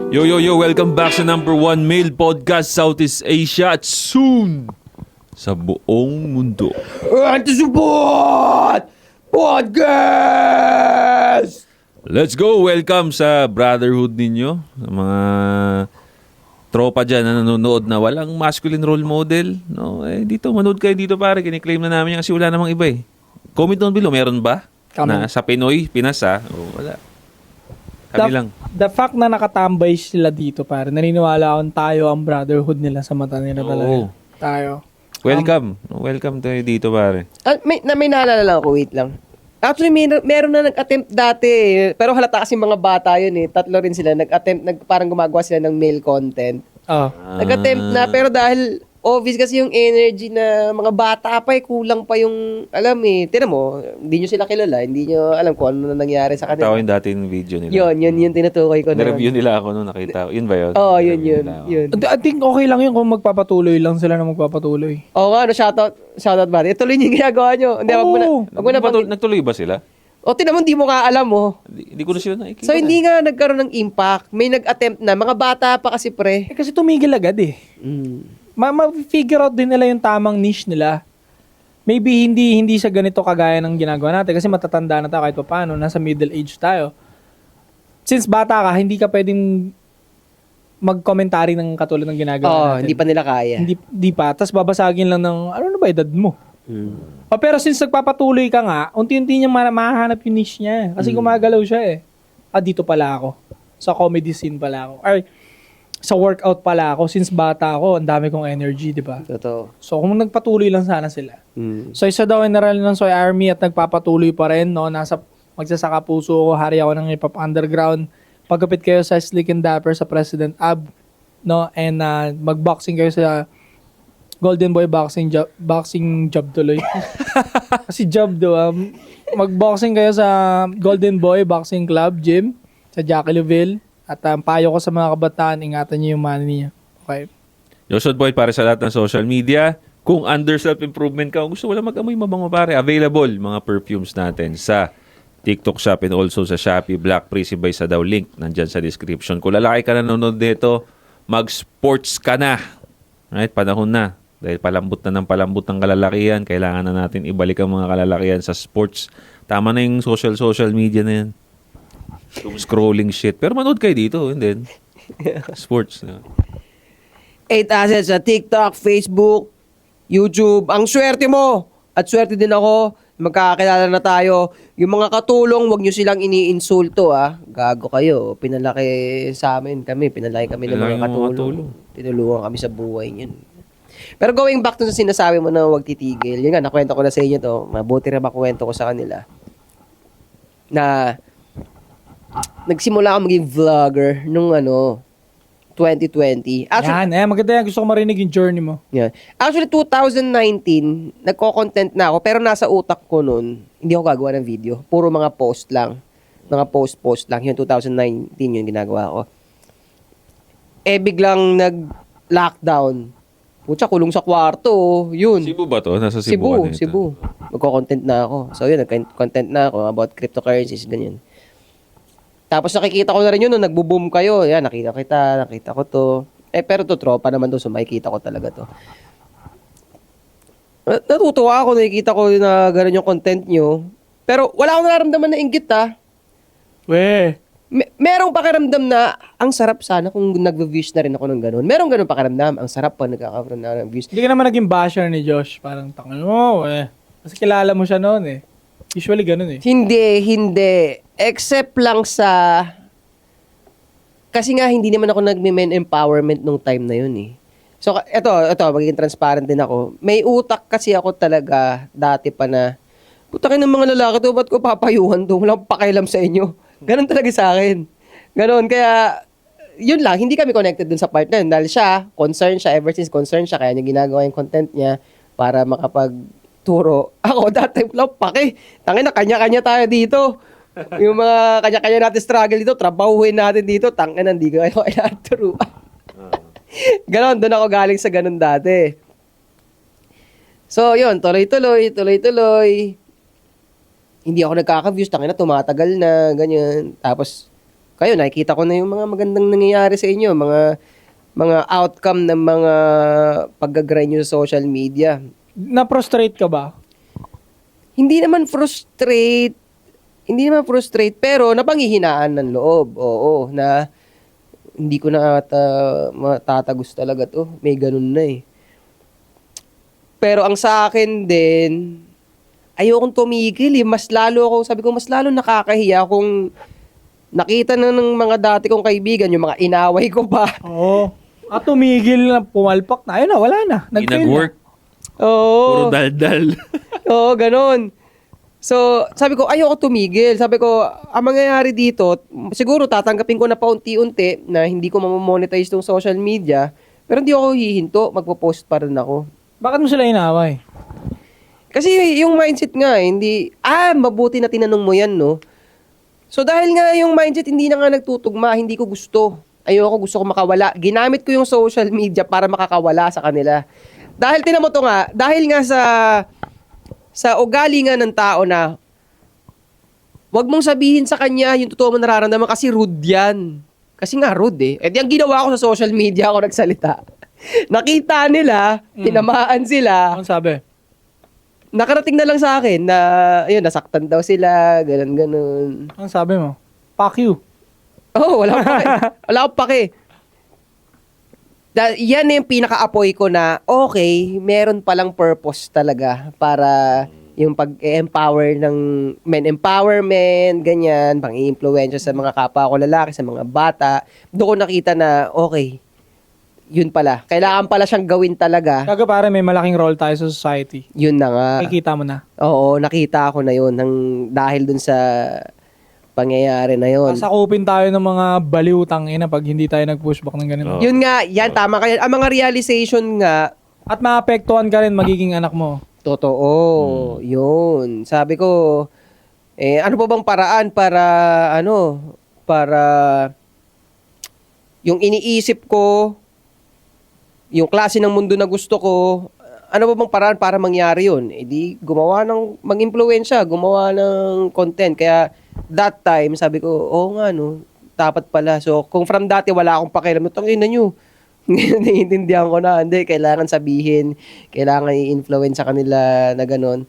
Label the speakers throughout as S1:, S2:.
S1: Yo, yo, yo! Welcome back sa number one male podcast Southeast Asia at soon sa buong mundo.
S2: Anti-support podcast!
S1: Let's go! Welcome sa brotherhood ninyo. Mga tropa dyan na nanonood na walang masculine role model. No, dito, manood kayo dito pare. Kiniklaim na namin yan kasi wala namang iba eh. Comment down below, meron ba? Na sa Pinoy, Pinas wala. Kami lang.
S3: The fact na nakatambay sila dito, pare, naniniwala akong tayo ang brotherhood nila sa mata nila talaga. Tayo.
S1: Welcome. Welcome tayo dito, pare.
S2: May naalala lang ako, wait lang. Actually, meron na nag-attempt dati. Pero halata kasi mga bata yun eh. Tatlo rin sila. Nag-attempt, parang gumagawa sila ng male content. Nag-attempt na, pero dahil obvious kasi yung energy na mga bata pa kulang pa yung, alam tinan mo, hindi nyo sila kilala, hindi nyo alam kung ano na nangyari sa kanila.
S1: Tao yung dating video nila.
S2: Yun tinutukoy ko na.
S1: Na-review nila ako nung nakita ko. Yun ba yun?
S2: Oo, yun.
S3: I think okay lang yun kung magpapatuloy lang sila na magpapatuloy.
S2: Oo nga, shoutout ba? Ituloy niyo yung ginagawa nyo. Hindi, wag mo na
S1: Nagtuloy ba sila?
S2: O, tinan mo, hindi mo ka alam mo.
S1: Hindi ko na sila nakikita.
S2: So, hindi nga nagkaroon ng impact. May nag-attempt na. Mga bata pa kasi, pre.
S3: Kasi tumigil agad eh. Ma-figure out din nila yung tamang niche nila. Maybe hindi sa ganito kagaya ng ginagawa natin kasi matatanda na tayo kahit paano, nasa middle age tayo. Since bata ka, hindi ka pwedeng mag-commentary ng katulad ng ginagawa natin.
S2: Hindi pa nila kaya.
S3: Hindi pa. Tapos babasagin lang ng, ano na ba edad mo? Pero since nagpapatuloy ka nga, unti-unti niya mahahanap yung niche niya. Kasi gumagalaw siya eh. Dito pala ako. Sa comedy scene pala ako. Or sa workout pala ako. Since bata ako, ang dami kong energy, di ba?
S2: Totoo.
S3: So kung nagpatuloy lang sana sila. So isa daw general ng Soy Army at nagpapatuloy pa rin, no? Magsasaka puso ko, hari ako ng hip-hop underground. Pagkapit kayo sa Slick and Dapper sa President Ab, no? And mag-boxing kayo sa Golden Boy boxing job tuloy. Kasi job daw. Mag-boxing kayo sa Golden Boy Boxing Club Gym sa Jacqueline. At payo ko sa mga kabataan, ingatan niyo yung money niya. Okay.
S1: Joshua Boy, para sa lahat ng social media, kung under self-improvement ka, kung gusto wala mag-amoy mabango pare, available mga perfumes natin sa TikTok Shop and also sa Shopee. Black Prissy by sa daw link nandyan sa description. Kung lalaki ka na nanonood dito, mag-sports ka na. Right? Panahon na. Dahil palambot ng kalalakihan, kailangan na natin ibalik ang mga kalalakihan sa sports. Tama na yung social media na yan. Scrolling shit. Pero manood kayo dito, and then sports.
S2: 8 assets sa TikTok, Facebook, YouTube. Ang swerte mo! At swerte din ako. Magkakakilala na tayo. Yung mga katulong, wag nyo silang iniinsulto, Gago kayo. Pinalaki sa amin kami. Pinalaki kami ng mga katulong. Tinulungan kami sa buhay niyan. Pero going back to sa sinasabi mo na wag titigil. Yun nga, nakwento ko na sa inyo to. Mabuti rin makwento ko sa kanila. Na nagsimula ako maging vlogger nung 2020. Actually,
S3: Maganda yan. Gusto ko marinig yung journey mo.
S2: yeah. Actually, 2019, nagko-content na ako, pero nasa utak ko nun, hindi ako gagawa ng video. Puro mga post lang. Mga post lang. Yung 2019 yung ginagawa ko. Biglang nag-lockdown. Putya, kulong sa kwarto. Yun.
S1: Cebu ba to? Nasa Cebu.
S2: Cebu. Magko-content na ako. So yun, nag-content na ako about cryptocurrencies, ganyan. Tapos nakikita ko na rin yun nung nagbo-boom kayo. Yan, nakita ko to. Pero to, tropa naman to, so makikita ko talaga to. Natutuwa ako, nakikita ko na gano'n yung content nyo. Pero wala akong nararamdaman na inggit, Merong pakiramdam na ang sarap sana kung nag-views na rin ako ng gano'n. Merong gano'n pakiramdam, ang sarap pa nagkakaroon na ng views.
S3: Hindi ka naman naging basher ni Josh. Parang tangan mo, Kasi kilala mo siya noon, Usually ganun,
S2: Hindi. Except lang sa... Kasi nga, hindi naman ako nag-men empowerment nung time na yun, So, ito, magiging transparent din ako. May utak kasi ako talaga dati pa na, putakin ng mga lalaki to, ba't ko papayuhan to? Walang pakialam sa inyo. Ganon talaga sa akin. Ganon, kaya, yun lang, hindi kami connected dun sa part na yun. Dahil siya, concerned siya, ever since concerned siya, kaya niya ginagawa yung content niya para makapagturo. Ako, dati, walang pake. Tangina, kanya-kanya tayo dito. Yung mga kanya-kanya natin struggle dito, trabahuin natin dito, tangina, hindi ko kayo kailangan turuan. Ganon, doon ako galing sa ganon dati. So, yun, tuloy-tuloy. Hindi ako nagkaka-views, tangina, tumatagal na, ganyan. Tapos, kayo, nakikita ko na yung mga magandang nangyayari sa inyo, mga outcome ng mga pag-grind nyo sa social media.
S3: Na-prostrate ka ba?
S2: Hindi naman frustrate, pero napanghihinaan ng loob. Oo, na hindi ko na matatagos talaga to. May ganun na eh. Pero ang sa akin din, ayokong tumigil eh. Mas lalo nakakahiya kung nakita na ng mga dati kong kaibigan, yung mga inaway ko pa.
S3: Oo. At tumigil na, pumalpak na. Ayun na, wala na.
S1: Hindi
S3: Nag-fail
S1: nag-work.
S2: Oo.
S1: Puro daldal.
S2: Oo, ganun. So, sabi ko, ayoko tumigil. Sabi ko, ang mangyayari dito, siguro tatanggapin ko na paunti-unti na hindi ko mamamonetize tong social media, pero hindi ako hihinto, magpo-post pa rin ako.
S3: Bakit mo sila inaway?
S2: Kasi yung mindset nga, mabuti na tinanong mo yan, no? So, dahil nga yung mindset hindi na nga nagtutugma, hindi ko gusto. Gusto ko makawala. Ginamit ko yung social media para makakawala sa kanila. Dahil tinan mo to nga, dahil nga sa ugali nga ng tao na wag mong sabihin sa kanya yung totoo mo nararamdaman kasi rude yan. Kasi nga rude eh. Yung ginawa ko sa social media ako nagsalita. Nakita nila, tinamaan sila.
S3: Ano sabi?
S2: Nakarating na lang sa akin na, ayun, nasaktan daw sila, ganun.
S3: Ano sabi mo? Fuck you.
S2: Wala akong pake. Wala akong pake. Yan yung pinaka-apoy ko na, okay, meron palang purpose talaga para yung pag-empower ng men empowerment, ganyan, pang-i-influensya sa mga kapwa ko lalaki, sa mga bata. Doon ko nakita na, okay, yun pala. Kailangan pala siyang gawin talaga.
S3: Kaga pare, may malaking role tayo sa society.
S2: Yun na nga.
S3: Nakikita mo na.
S2: Oo, nakita ko na yun dahil dun sa pangyayari na yun.
S3: Sakupin tayo ng mga baliwtang ina pag hindi tayo nag-pushback ng ganito.
S1: Oo.
S2: Yun nga, yan, tama kayo. Ang mga realization nga,
S3: At maapektuhan ka rin magiging anak mo.
S2: totoo. Yun. Sabi ko, ano pa bang paraan para yung iniisip ko, yung klase ng mundo na gusto ko, ano pa bang paraan para mangyari yun? Di mag-impluwensya, gumawa ng content. Kaya that time, sabi ko, nga no, dapat pala. So, kung from dati wala akong pakialam, tangina nyo. Ngayon, naiintindihan ko na, hindi, kailangan sabihin, kailangan i-influence sa kanila na gano'n.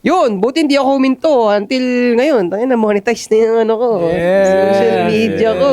S2: Yun, buti hindi ako huminto until ngayon. Tangina, monetize na yung
S3: Yeah.
S2: social media ko.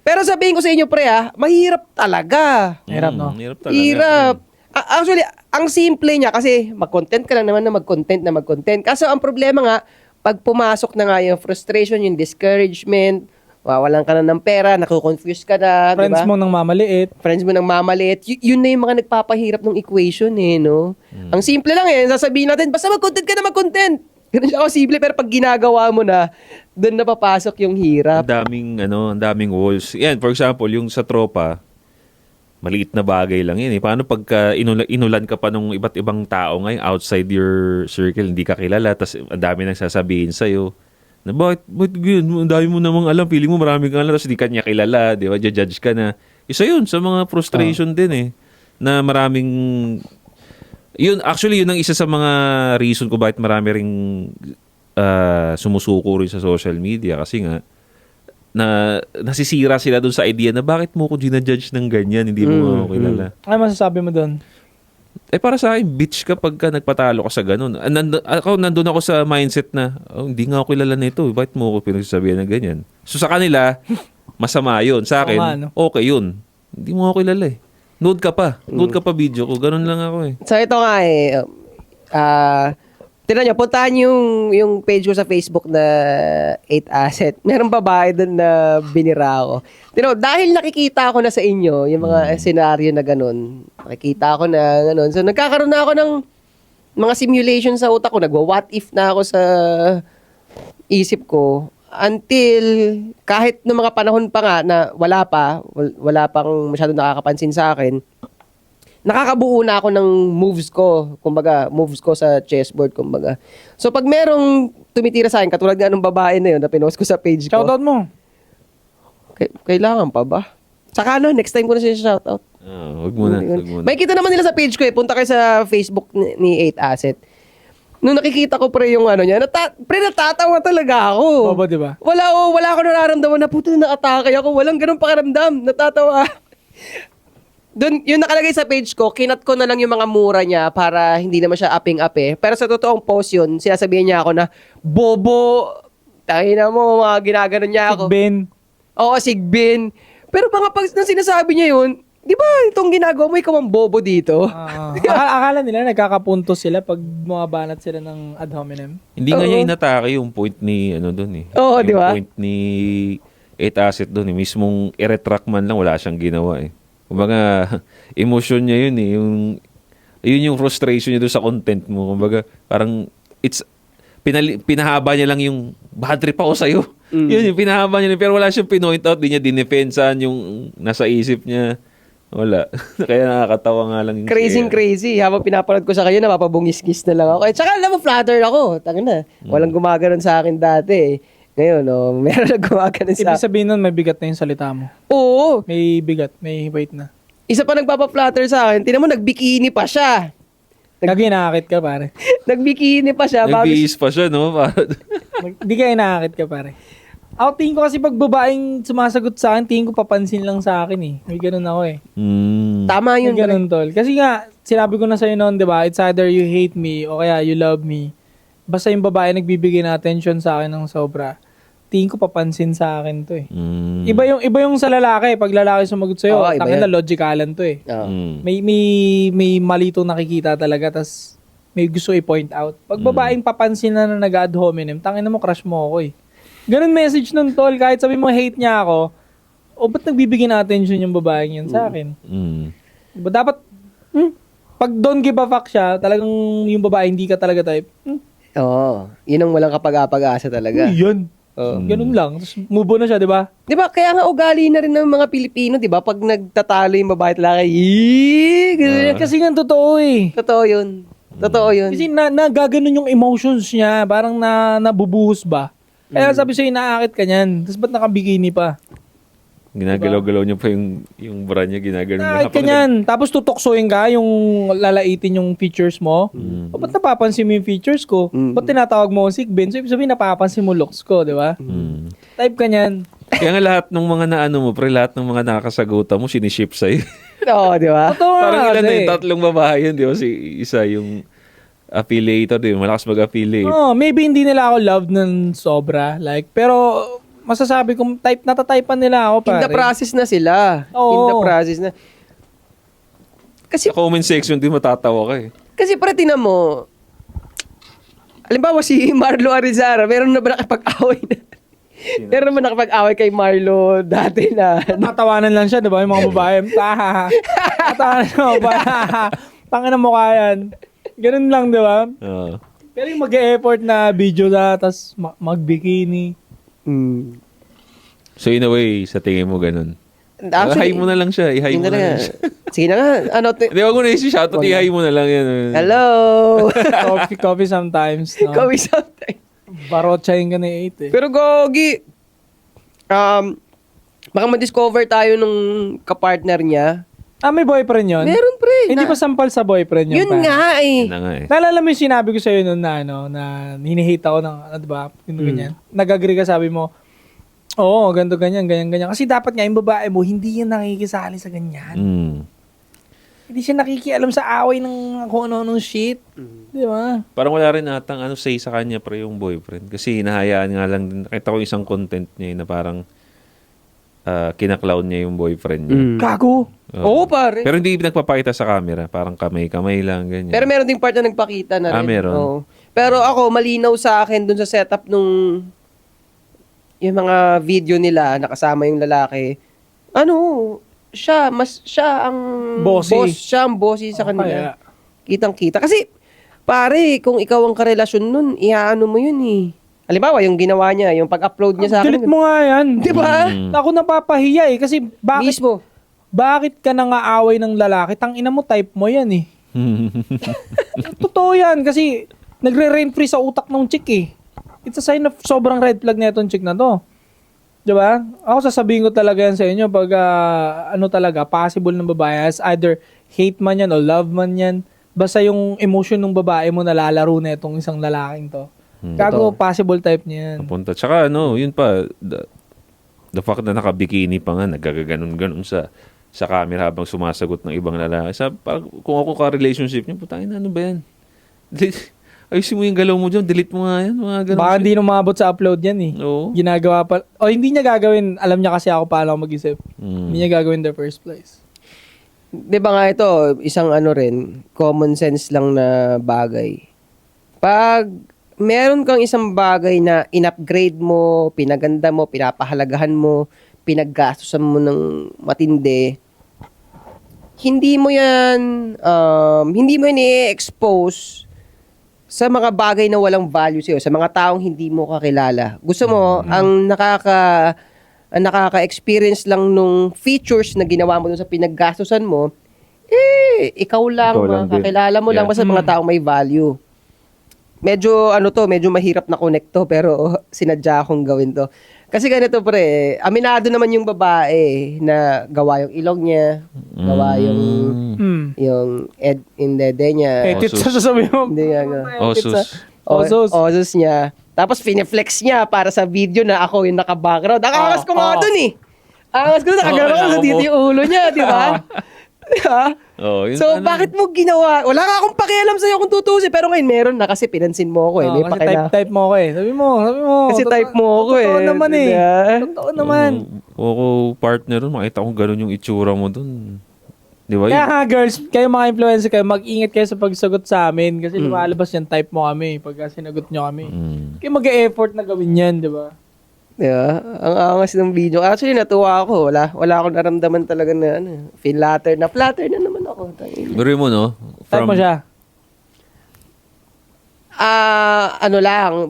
S2: Pero sabihin ko sa inyo, pre, mahirap talaga.
S3: Hirap, no?
S1: Hirap talaga.
S2: Hirap. Actually, ang simple niya kasi mag-content ka lang naman na mag-content. Kaso ang problema nga, pag pumasok na nga yung frustration, yung discouragement, wawalan ka na ng pera, nakukonfuse ka na,
S3: Friends
S2: diba?
S3: mo nang mamaliit.
S2: Friends mo nang mamaliit. Yun na yung mga nagpapahirap ng equation no? Ang simple lang sasabihin natin, basta mag-content ka na mag-content. Ganun siya simple, pero pag ginagawa mo na, doon na papasok yung hirap.
S1: Ang daming walls. Yan, for example, yung sa tropa, maliit na bagay lang yan. Paano pagka inulan ka pa nung iba't ibang tao ngayon outside your circle, hindi ka kilala, tas ang dami nang sasabihin sa'yo, na bakit yun? Ang dami mo namang alam, feeling mo marami kang alam, tapos di ka niya kilala, di ba? Judge ka na. Isa yun sa mga frustration din na maraming, yun ang isa sa mga reason ko bakit marami ring sumusuko rin sa social media kasi nga, na nasisira sila doon sa idea na bakit mo ko ginajudge ng ganyan, hindi mo ako kilala.
S3: Ano masasabi mo doon?
S1: Para sa akin, bitch ka pagka nagpatalo ka sa ganun. Nandun ako sa mindset na, hindi nga ako kilala nito. Bakit mo ako pinagsasabihan ng ganyan? So sa kanila, masama yun. Sa akin,
S3: Oo nga, no?
S1: okay yun. Hindi mo ako kilala Nood ka pa video ko. Ganun lang ako
S2: So ito nga tignan nyo, puntahan yung page ko sa Facebook na 8 Asset. Meron babae doon na binira ko. Dahil nakikita ko na sa inyo yung mga senaryo na ganun. Nakikita ko na ganun. So nagkakaroon na ako ng mga simulation sa utak ko. Nagwa-what if na ako sa isip ko. Until kahit noong mga panahon pa nga na wala pang masyadong nakakapansin sa akin, nakakabuo na ako ng moves ko sa chessboard, kumbaga. So, pag merong tumitira sa akin, katulad nga ng babae na yun, na pinost ko sa page ko.
S3: Shoutout mo.
S2: Kailangan pa ba? Saka next time ko na siya shoutout.
S1: Wag muna.
S2: May kita naman nila sa page ko Punta kayo sa Facebook ni 8 Asset. Nung nakikita ko pre yung ano niya, natatawa talaga ako.
S3: Bobo, di ba?
S2: Wala ako nararamdaman na puto na nakatake ako. Walang ganun pakiramdam. Natatawa. Doon, yung nakalagay sa page ko, kinat ko na lang yung mga mura niya para hindi naman siya aping-ape. Pero sa totoong post yun, sinasabihan niya ako na, bobo, tangina mo, mga ginaganon niya ako.
S3: Ben.
S2: Oo, Sigbin. Pero mga pag nang sinasabi niya yun, di ba itong ginagawa mo, ikaw ang bobo dito?
S3: Akala nila nagkakapunto sila pag bumabanat sila ng ad hominem.
S1: Hindi nga
S2: Oo.
S1: niya inatake yung point ni ano doon eh.
S2: Oo,
S1: Yung
S2: di ba?
S1: point ni 8 Asset doon eh. Mismong i-retract man lang, wala siyang ginawa eh. Kumbaga, emotion niya yun eh. Yun yung frustration niya doon sa content mo. Kumbaga, parang pinahaba niya lang yung bad trip ako sa'yo. Yun yung pinahaba niya. Pero wala siyang pinoint out. Di niya dinefensan yung nasa isip niya. Wala. Kaya nakakatawa nga lang yung
S2: Crazy. Habang pinapanood ko sa kanya, napapabungis-gis na lang ako. At saka alam mo, flatter ako. Tangin na. Walang gumaganon sa akin dati eh. Ngayon, meron na gumaganon sa
S3: Ibig sabihin nun, may bigat na yung salita mo.
S2: Oo.
S3: May bigat, may weight na.
S2: Isa pa nagpapa-flatter sa akin. Tinan mo, nagbikini pa siya.
S3: Lagi inaakit ka, pare.
S2: Nagbikini pa siya.
S1: Nag-iis pa siya, no?
S3: Hindi ka inaakit ka, pare. Ako, tingin ko kasi pag babaeng sumasagot sa akin, tingin ko papansin lang sa akin eh. May ganun ako eh.
S2: Tama
S3: May
S2: yun. pre.
S3: ganun, tol. Kasi nga, sinabi ko na sa'yo noon, di ba? It's either you hate me o kaya you love me. Basta yung babae nagbibigay na attention sa akin ng sobra. Tingin ko papansin sa akin to eh. Iba yung sa lalaki. Pag lalaki sumagot sa'yo,
S2: Oo, iba
S3: tangin na
S2: yan.
S3: logicalan to eh.
S2: Oo.
S3: May malito nakikita talaga, tas may gusto i-point out. Pag babaeng papansin na nag-ad hominem, tangin na mo, crush mo ako eh. Ganun message nun, tol. Kahit sabi mo hate niya ako, o ba't nagbibigay na attention yung babaeng yun sa akin? Diba, dapat, pag don't give a fuck siya, talagang yung babae hindi ka talaga type,
S2: Oo. Yun ang walang kapag-apag-asa talaga.
S3: yan. Ganun lang. Tapos move on na siya, di ba?
S2: Di ba? Kaya nga ugali na rin ng mga Pilipino, di ba? Pag nagtatalo yung babae at lalaki, ganun.
S3: Kasi nga totoo eh.
S2: Totoo yun. Totoo yun.
S3: Kasi nagaganon yung emotions niya. Parang nabubuhos ba? Kaya sabi sa'yo, naakit ka niyan. Tapos ba't nakabikini pa?
S1: Ginagalaw-galaw niya pa yung bra niya. Ginagalaw niya.
S3: Naakit ka niyan. Tapos tutoksoin ka yung lalaitin yung features mo. O ba't napapansin mo yung features ko? Ba't tinatawag mo akong Sigbin? So, ibig sabihin napapansin mo looks ko, di ba? Type ka niyan.
S1: Kaya nga lahat ng mga naano mo, pre, lahat ng mga nakakasagutan mo, siniship sa'yo.
S2: Oo, di ba?
S3: Totoo nga
S1: Parang ilan na
S3: kasi.
S1: yung tatlong babae yun, di ba? Isa yung affiliator, di ba? Malakas mag-affiliate.
S3: Oh, maybe hindi nila ako love ng sobra. Like, pero masasabi kong natatypean nila ako,
S2: In
S3: pare.
S2: the process na sila.
S3: Oo.
S2: In the process na. Kasi,
S1: Sa comment section, di matatawa ka eh.
S2: kasi para tinan mo, halimbawa si Marlo Arizara, meron na ba nakapag-away na? Meron naman nakapag-away kay Marlo dati na.
S3: Tatawanan lang siya, di ba? Yung mga babae. Tatawanan ng babae. Tanga na mukha yan. Ganun lang, di ba?
S1: Oo.
S3: Pero yung mag-e-effort na video na, tas mag-bikini.
S1: So in a way, sa tingin mo ganun.
S2: Actually,
S1: Hi mo na lang siya. I-hi
S2: yun
S1: mo na
S2: talaga.
S1: lang siya.
S2: Sige na nga. Ano,
S1: Hindi, wag mo na isi-shoutout. I-hi mo na lang yan.
S2: hello.
S3: Coffee sometimes. No?
S2: Kami sometimes.
S3: Barotsahin ka na 8 eh.
S2: Pero Gogi, baka ma-discover tayo nung kapartner niya.
S3: May boyfriend yun?
S2: Meron pre.
S3: Hindi pa sampal sa boyfriend yun.
S2: Yun
S3: pare.
S2: nga eh.
S1: Yun na nga eh.
S3: Naalala mo yung sinabi ko sa'yo noon na, na hinihate ako ng, diba, yung ganyan. Nag-agree ka, sabi mo, oo, ganito, ganyan. Kasi dapat nga yung babae mo, hindi yan nakikisali sa ganyan. Hindi siya nakikialam sa away ng kung ano-anong shit. Di ba?
S1: Parang wala rin atang say sa kanya pre yung boyfriend. Kasi hinahayaan nga lang din. Nakita ko isang content niya na parang kinaklown niya yung boyfriend niya.
S3: Gago.
S2: Oo pare.
S1: Pero hindi nagpapakita sa camera. Parang kamay-kamay lang, ganyan.
S2: Pero meron ding part na nagpakita na rin.
S1: meron.
S2: Oo. Pero ako, malinaw sa akin dun sa setup nung yung mga video nila, nakasama yung lalaki. Siya ang
S3: Bossy.
S2: boss. Siya ang bossy sa kanila.
S3: Kaya,
S2: Kitang-kita. Kasi, pare, kung ikaw ang karelasyon nun, ihaano mo yun eh. Halimbawa, yung ginawa niya, yung pag-upload niya sa akin.
S3: delete mo nga yan.
S2: Di ba?
S3: Ako napapahiya eh. Kasi
S2: Mismo.
S3: bakit ka nangaaway ng lalaki? Tangina mo, type mo yan eh. Totoo yan. Kasi nagre-rain free sa utak ng chick eh. It's a sign of sobrang red flag na itong chick na to. Diba? Ako sasabihin ko talaga yan sa inyo pag possible ng babae as either hate man yan o love man yan. basta yung emotion ng babae mo nalalaro na itong isang lalaking to. Gago, possible type niya yan.
S1: Punta. Tsaka yun pa, the fact na nakabikini pa nga, nagkagaganon-ganon sa camera habang sumasagot ng ibang lalaki. Parang, kung ako ka-relationship niya, putangin na, ano ba yan? Ayusin mo yung galaw mo dyan, delete mo nga yan, mga ganun.
S3: Baka hindi na umabot sa upload yan eh.
S1: Oo.
S3: Ginagawa pa. O hindi niya gagawin. Alam niya kasi ako paano ako mag-isip. Hindi niya gagawin in the first place.
S2: Di ba nga ito, isang rin, common sense lang na bagay. Pag meron kang isang bagay na in-upgrade mo, pinaganda mo, pinapahalagahan mo, pinaggastusan mo ng matindi, hindi mo yan i-expose sa mga bagay na walang value sa'yo, sa mga taong hindi mo kakilala. Gusto mo, ang nakaka-experience lang nung features na ginawa mo dun sa pinaggastusan mo, ikaw lang, kakilala mo lang basta mga taong may value. Medyo medyo mahirap na connect to, pero sinadya akong gawin to. Kasi ganito pre, aminado naman yung babae na gawa yung ilong niya, gawa yung indede niya.
S3: Edit sa sasabihin mo.
S2: Hindi nga.
S3: Osos.
S2: Niya. Tapos fineflex niya para sa video na ako yung naka-background. Ang angas ko nga dun eh. Angas ko, nakagano ko sa dito yung ulo niya, di ba? Diba? So, bakit mo ginawa? Wala ka akong pakialam sa'yo kung tutusin. Pero ngayon, meron na kasi pinansin mo ako eh. May
S3: kasi type mo ako eh. Sabi mo.
S2: Kasi type mo ako eh.
S3: Totoo naman eh. Totoo naman.
S1: Ako, partner, makita kong gano'n yung itsura mo dun. Di ba?
S3: Kaya nga girls, kayo mga influencer kayo, mag-ingat kayo sa pagsagot sa amin. Kasi lumalabas yan, type mo kami pagka sinagot nyo kami. Kaya mag-e-effort na gawin yan, di ba?
S2: Yeah, ang angas ng video. Actually, natuwa ako. Wala akong naramdaman talaga na flatter na naman ako.
S1: Biro mo, no?
S3: Type mo siya.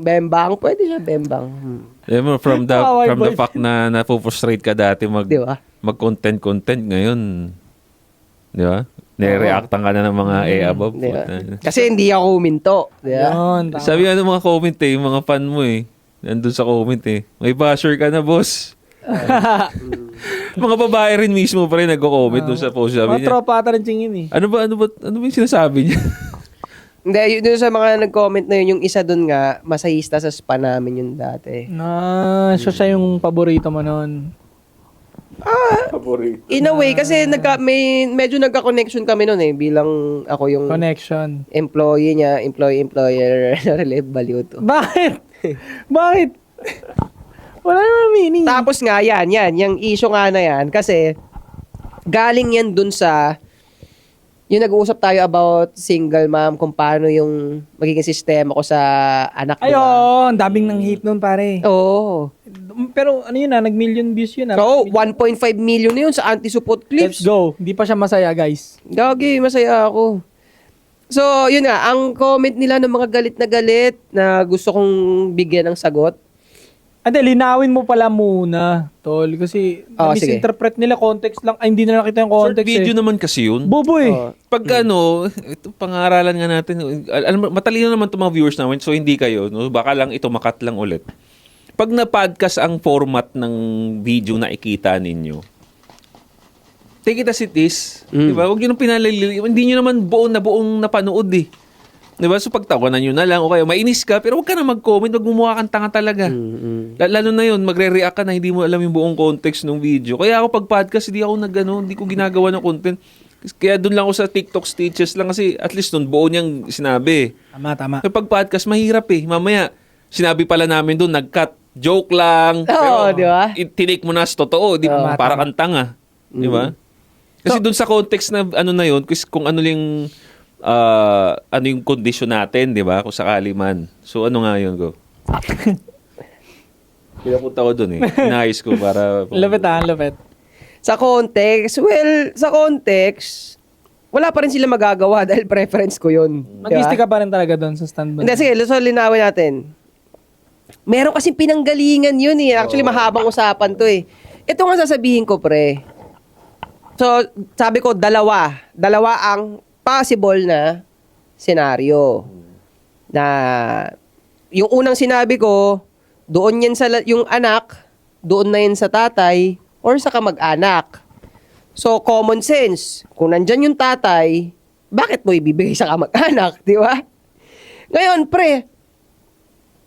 S2: Bembang. Pwede siya, bembang.
S1: From the fact na napufrustrate ka dati
S2: Diba?
S1: mag-content ngayon. Di ba? Nire-reactan ka na ng mga above.
S2: Diba? Kasi hindi ako huminto. Diba?
S3: Yun.
S1: Sabi nga ng mga comment yung mga fan mo nandun sa comment may basher ka na, boss. Mga babae rin mismo pa rin nagko-comment doon sa post. Sabi
S3: Mga
S1: niya,
S3: tropa ata rin tingin eh.
S1: ano ba yung sinasabi niya?
S2: Hindi, yun sa mga nag-comment na yun, yung isa dun nga, masahista sa spa namin yun dati.
S3: Siya yung paborito mo noon.
S2: In a way, kasi medyo nagka-connection kami nun bilang ako yung
S3: Connection.
S2: employee niya, employer, relief value to.
S3: Bakit? Bakit? Wala naman meaning.
S2: Tapos nga, yung issue nga na yan, kasi galing yan dun sa, yung nag-uusap tayo about single mom, kung paano yung magiging sistema ko sa anak ko.
S3: Ang daming nang hate nun pare.
S2: Oo.
S3: Pero ano yun nag-million views yun
S2: So, 1.5 million na yun sa anti-support clips.
S3: Let's go. Hindi pa siya masaya guys.
S2: Gagi, masaya ako. So, yun nga, ang comment nila ng mga galit na gusto kong bigyan ng sagot.
S3: Ate, linawin mo pala muna, tol. Kasi misinterpret nila context lang. Ay, hindi na nakita yung
S1: Short
S3: context
S1: video naman kasi yun.
S3: Boboy.
S1: Pagka ito pangaralan nga natin. Matalino naman itong mga viewers namin, so hindi kayo. No? Baka lang ito makat lang ulit. Pag na-podcast ang format ng video na ikita ninyo, take it as it is. Diba? Huwag nyo nang pinalili. Hindi nyo naman buong napanood eh. Diba? So pagtawanan nyo na lang, o kaya mainis ka, pero huwag ka na mag-comment, huwag mumukha kang tanga talaga. Lalo na yun, magre-react ka na hindi mo alam yung buong context ng video. Kaya ako pag podcast, hindi ko ginagawa ng content. Kaya doon lang ako sa TikTok stitches lang kasi at least doon buo niyang sinabi.
S3: Tama.
S1: Kaya pag podcast, mahirap eh. Mamaya, sinabi pala namin doon, nag-cut. Joke lang.
S2: Oo, di ba?
S1: Tinik mo na sa totoo. Para kang tanga. Di ba? Kasi doon sa context na na yun, kung ano yung condition natin, di ba? Kung sakali man. So ano nga yun, go? Pinapunta ko doon eh. Inayos ko para...
S3: Lapit.
S2: Sa context, wala pa rin sila magagawa dahil preference ko yun.
S3: Mag-stick ka pa rin talaga doon sa stand mo.
S2: Hindi, sige, so linawin natin. Meron kasing pinanggalingan yun eh. Actually, mahabang usapan to eh. Ito nga sasabihin ko, pre. So, sabi ko, dalawa ang possible na senaryo. Na, yung unang sinabi ko, doon yan sa yung anak, doon na yan sa tatay, or sa kamag-anak. So, common sense. Kung nandyan yung tatay, bakit mo ibibigay sa kamag-anak, di ba? Ngayon, pre,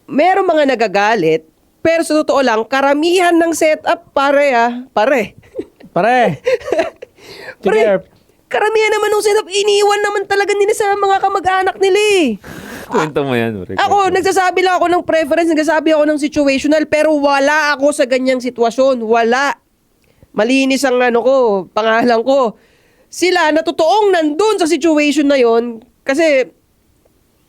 S2: meron mga nagagalit, pero sa totoo lang, karamihan ng setup, pare.
S3: Pare.
S2: Pre,
S3: Sige,
S2: karamihan naman ng setup, iniwan naman talaga nila sa mga kamag-anak nila eh.
S1: Kwento mo yan, Rick.
S2: Ako, nagsasabi lang ako ng preference, nagsasabi ako ng situational, pero wala ako sa ganyang sitwasyon. Wala. Malinis ang pangalan ko. Sila na totoong nandun sa situation na yon kasi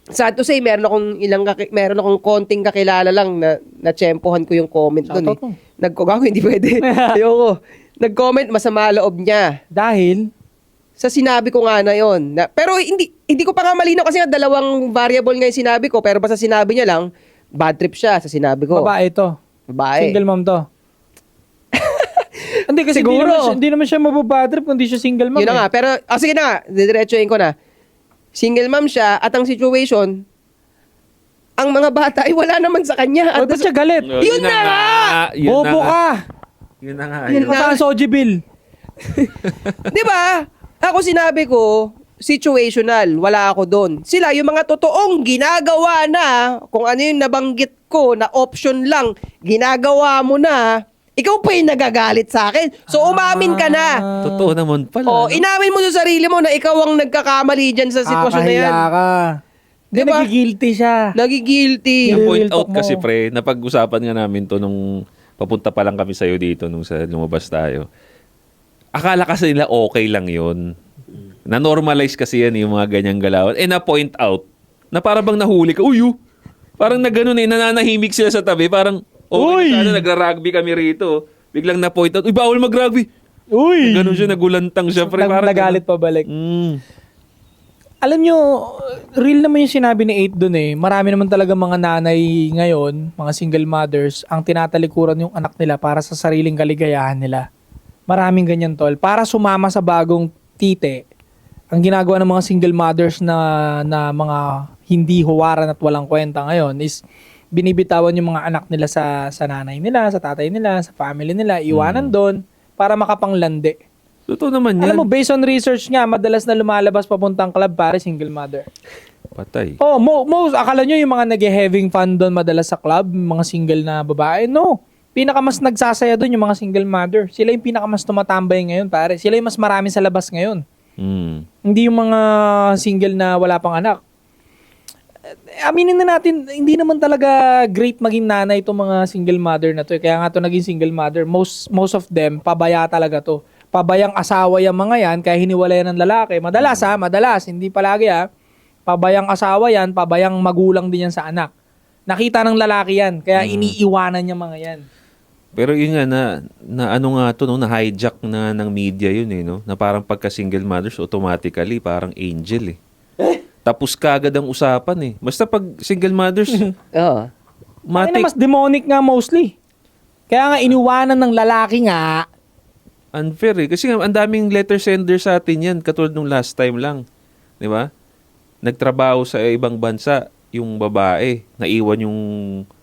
S2: sad to say, meron akong konting kakilala lang na tsempohan ko yung comment doon eh.
S3: Shoutout mo.
S2: Hindi pwede. Ayoko. Nag-comment, masama loob niya.
S3: Dahil,
S2: Sa sinabi ko nga na yon. Pero hindi ko pa nga malinaw kasi nga dalawang variable nga yung sinabi ko, pero basta sinabi niya lang, bad trip siya sa sinabi ko.
S3: babae to.
S2: Babae.
S3: Single mom to. Hindi kasi
S2: Siguro.
S3: hindi naman siya mababadrip kung di siya single mom.
S2: Yun na nga. Pero, sige na nga, didiretsuhin ko na. Single mom siya at ang situation, ang mga bata ay wala naman sa kanya.
S3: O, ba't siya galit?
S2: Yun na nga!
S1: Yun na
S3: Bobo
S1: nga.
S3: ka!
S1: Yun na nga.
S2: Yun
S1: Yun.
S2: na.
S3: Saan Soji Bill?
S2: Di ba? Ako sinabi ko, situational. Wala ako doon. Sila, yung mga totoong ginagawa na, kung ano yung nabanggit ko na option lang, ginagawa mo na, ikaw pa yung nagagalit sa akin. So, umamin ka na.
S1: Totoo naman pala.
S2: O,
S1: no?
S2: inamin mo sa sarili mo na ikaw ang nagkakamali dyan sa sitwasyon na yan.
S3: Kakahiya ka. Hindi,
S2: Diba?
S3: nagigilty siya.
S2: Nagigilty.
S1: Yung point
S3: Real
S1: out
S3: talk
S1: kasi,
S3: mo.
S1: pre, napag-usapan nga namin to nung papunta pa lang kami sa'yo dito nung sa lumabas tayo. Akala kasi nila okay lang yun. Na-normalize kasi yan yung mga ganyang galawan. Na-point out na parang bang nahuli ka, parang na gano'n nananahimik sila sa tabi. Parang,
S3: Uy!
S1: nagra-rugby kami rito. Biglang na-point out, bawal mag-rugby.
S3: Uy!
S1: Ganun siya, nagulantang siya. Pre, parang
S3: Nagalit pabalik. Alam nyo, real naman yung sinabi ni 8 dun eh. Marami naman talaga mga nanay ngayon, mga single mothers, ang tinatalikuran yung anak nila para sa sariling kaligayahan nila. Maraming ganyan, tol. Para sumama sa bagong tite, ang ginagawa ng mga single mothers na mga hindi huwaran at walang kwenta ngayon is binibitawan yung mga anak nila sa nanay nila, sa tatay nila, sa family nila, iwanan doon para makapanglandi.
S1: Totoo naman yan.
S3: Alam mo, based on research nga, madalas na lumalabas papuntang club pare single mother.
S1: Patay.
S3: Oh, most akala nyo yung mga nag-having fun doon madalas sa club, mga single na babae. No. Pinakamas nagsasaya doon yung mga single mother. Sila yung pinakamas tumatambay ngayon, pare. Sila yung mas marami sa labas ngayon. Hindi yung mga single na wala pang anak. Aminin na natin, hindi naman talaga great maging nanay itong mga single mother na to. Kaya nga to naging single mother. Most of them, pabaya talaga to. Pabayang asawa yung mga yan, kaya hiniwalayan ng lalaki. Madalas, hindi palagi pabayang asawa yan, pabayang magulang din yan sa anak. Nakita ng lalaki yan, kaya iniiwanan niya mga yan.
S1: Pero yun nga na ano nga to, no, na hijack na ng media yun no, na parang pagka single mothers automatically parang angel Tapos kagad ang usapan Basta pag single mothers,
S2: Oo.
S3: Ay, mas demonic nga mostly. Kaya nga iniwanan ng lalaki nga.
S1: unfair Kasi nga ang daming letter sender sa atin yan, katulad nung last time lang. Di ba? Nagtrabaho sa ibang bansa yung babae, naiwan yung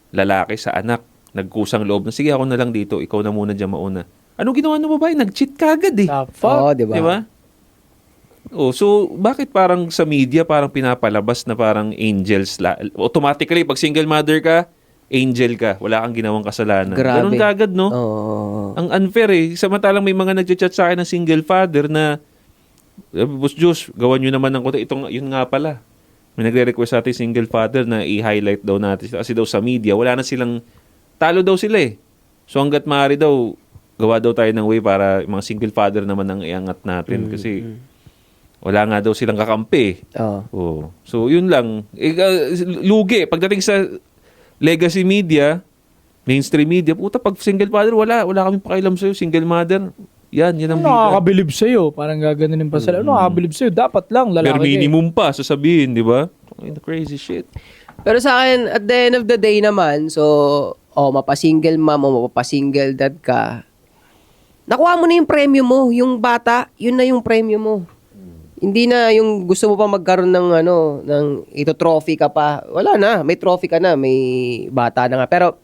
S1: lalaki sa anak. Nagkusang loob na, sige ako na lang dito, ikaw na muna dyan mauna. Anong ginawa ng babae? Nag-cheat kagad
S2: Oo, di ba?
S1: Di ba? So bakit parang sa media parang pinapalabas na parang angels automatically pag single mother ka, angel ka, wala kang ginawang kasalanan.
S2: Grabe.
S1: Ganun kagad, no?
S2: Oo.
S1: Ang unfair Samantalang may mga nagchat sa akin ng single father na, Boss Juice, gawan nyo naman ng konti. Yun nga pala. May nagre-request sa atin single father na i-highlight daw natin. Kasi daw sa media, wala na silang, talo daw sila So hanggat maaari daw, gawa daw tayo ng way para mga single father naman ang iangat natin. Kasi wala nga daw silang kakampi.
S2: Oo.
S1: So yun lang. Lugi. Pagdating sa legacy media, mainstream media, puta, pag single father, wala kaming pakialam sa'yo. Single mother, yan ang bida.
S3: Nakakabilib sa'yo. Parang gaganunin pa sila. Nakakabilib sa'yo. Dapat lang, lalaki.
S1: Bare minimum pa, sasabihin, di ba? Crazy shit.
S2: Pero sa akin, at the end of the day naman, so, mapasingle mom o mapasingle dad ka, nakuha mo na yung premyo mo. Yung bata, yun na yung premyo mo. Hindi na yung gusto mo pa magkaroon ng ito trophy ka pa. Wala na, may trophy ka na, may bata na nga. Pero,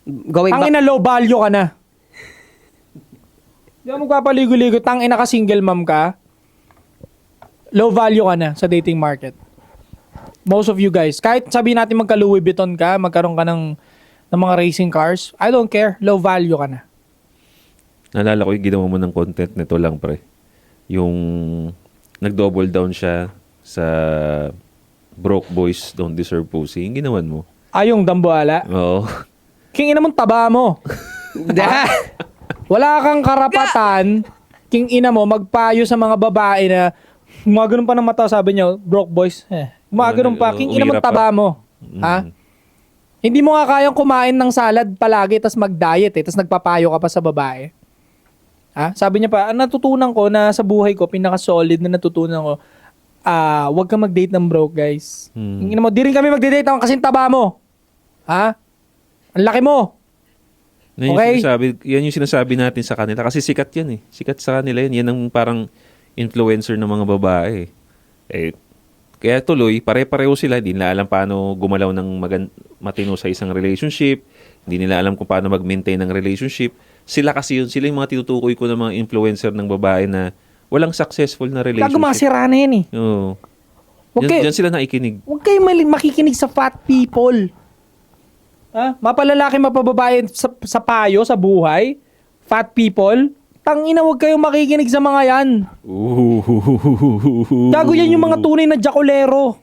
S2: going back,
S3: Tangina low value ka na. Di mo magpapaligo-ligo. Tangina ka single mom ka. low value ka na sa dating market. Most of you guys, kahit sabihin natin magka-Louis Vuitton ka, magkaroon ka ng mga racing cars, I don't care, low value ka na.
S1: Naalala ko yung ginawa mo ng content nito lang, pre. Yung nag-double down siya sa broke boys don't deserve pussy. Yung ginawan mo.
S3: Yung dambuala.
S1: Oo.
S3: King ina mong taba mo. Wala kang karapatan, king ina mo, magpayo sa mga babae na gumagano'n pa ng mata, sabi niyo, broke boys. Gumagano'n pa, king ina mong
S1: Umira pa.
S3: taba mo. Ha? Hindi mo nga kayang kumain ng salad palagi tas mag-diet tas nagpapayo ka pa sa babae. Ha? Sabi niya pa, natutunan ko na sa buhay ko, pinaka-solid na natutunan ko, wag kang mag-date ng broke, guys. King ina mo, di rin kami mag-date ng kasing taba mo. Ha? Ang laki mo. Okay.
S1: Yan yung sinasabi natin sa kanila. Kasi sikat yan eh. Sikat sa kanila yan. Yan ang parang influencer ng mga babae. Kaya tuloy, pare-pareho sila. Hindi nila alam paano gumalaw ng matino sa isang relationship. Hindi nila alam kung paano mag-maintain ng relationship. Sila kasi yun. Sila yung mga tinutukoy ko ng mga influencer ng babae na walang successful na relationship.
S3: Gago, masira na yan eh.
S1: Oo.
S3: Okay.
S1: Diyan sila nakikinig.
S3: Huwag kayo makikinig sa fat people. Ha? Mapalalaki, mapababae sa payo, sa buhay. Fat people. Tangina, huwag kayong makikinig sa mga yan. Gago yan yung mga tunay na jacolero.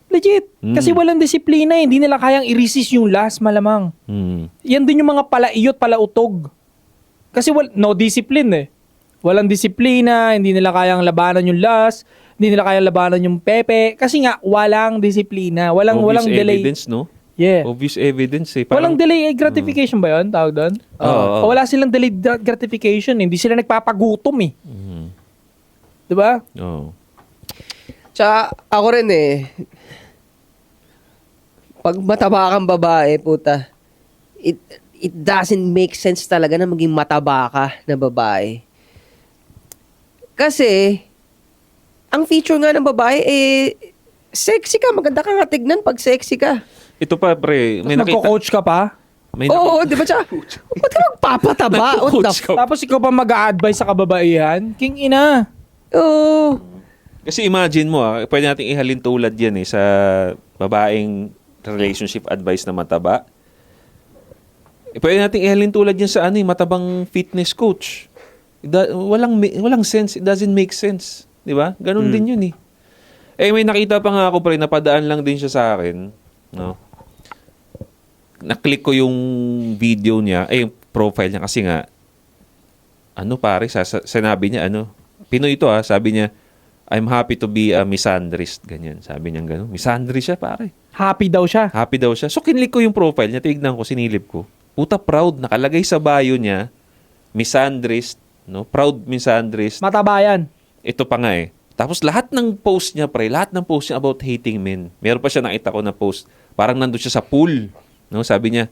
S3: Legit. Kasi walang disiplina eh. Hindi nila kayang i-resist yung last, malamang. Yan din yung mga palaiyot, palautog. Kasi no discipline eh. Walang disiplina, hindi nila kayang labanan yung last, hindi nila kayang labanan yung pepe. Kasi nga, walang disiplina. Walang delay.
S1: Evidence, no?
S3: Yeah.
S1: Obvious evidence eh.
S3: Walang delay gratification ba yun? Tawag doon?
S1: Oo.
S3: Wala silang delayed gratification. Hindi sila nagpapagutom eh. Diba?
S1: Oo.
S2: Tsaka ako rin eh, pag mataba kang babae, puta, it doesn't make sense talaga na maging mataba ka na babae. Kasi, ang feature nga ng babae sexy ka. Maganda ka nga tignan pag sexy ka.
S1: Ito pa, pre. May nakita.
S3: Magko-coach ka pa?
S2: Oo, di ba siya? Ba't ka magpapataba? What the
S1: Nagko-coach ka.
S3: Tapos ikaw pa mag-a-advise sa kababaihan? King ina.
S2: Oo.
S1: Kasi imagine mo, pwede nating ihalin tulad yan eh sa babaeng relationship advice na mataba. Pwede nating ihalin tulad yan sa matabang fitness coach. Walang sense. It doesn't make sense. Di ba? Ganon din yun eh. May nakita pa nga ako, pre, napadaan lang din siya sa akin. No? Na-click ko yung video niya, yung profile niya kasi nga, pare, sinabi niya, Pinoy ito sabi niya, I'm happy to be a misandrist. Ganyan, sabi niya gano'n. Misandrist siya, pare.
S3: Happy daw siya.
S1: Happy daw siya. So, kinlik ko yung profile niya, tignan ko, sinilip ko. Puta, proud. Nakalagay sa bio niya, misandrist, no? Proud misandrist.
S3: Mataba yan.
S1: Ito pa nga eh. Tapos lahat ng post niya, pre, lahat ng post niya about hating men. Meron pa siya nakita ko na post. Parang nandun siya sa pool. No? Sabi niya,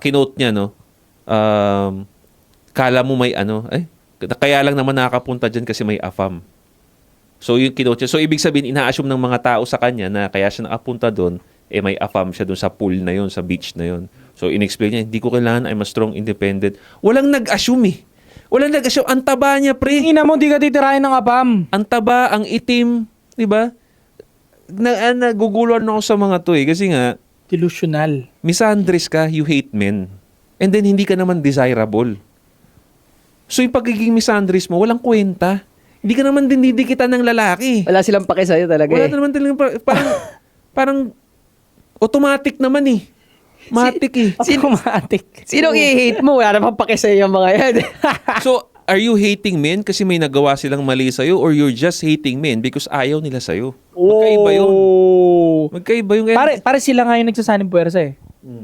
S1: kinote niya, no? Kala mo may kaya lang naman nakakapunta dyan kasi may AFAM. So, yung kinote niya. So, ibig sabihin, ina-assume ng mga tao sa kanya na kaya siya nakapunta doon, may AFAM siya doon sa pool na yon, sa beach na yon. So, in-explain niya, hindi ko kailangan, I'm a strong, independent. Walang nag-assume eh. Walang nag-assume. Ang taba niya, pre.
S3: King ina mo, di ka titirahin ng apam.
S1: Ang taba, ang itim, di ba? Naguguluhan ako sa mga to eh. Kasi nga,
S3: Delusional.
S1: misandrist ka, you hate men. And then, hindi ka naman desirable. So, yung pagiging misandrist mo, walang kwenta. Hindi ka naman dinidikitan ng lalaki.
S2: Wala silang pake sa'yo talaga
S1: Wala
S2: eh.
S1: naman talagang, parang automatic naman eh. Matic eh.
S3: Automatic.
S2: Sinong i-hate mo? Wala naman pake sa'yo yung mga yan.
S1: So, are you hating men kasi may nagawa silang mali sa'yo or you're just hating men because ayaw nila sa'yo? Magkaiba yun. Magkaiba yung...
S3: Pare sila nga yung nagsasaning puwersa eh.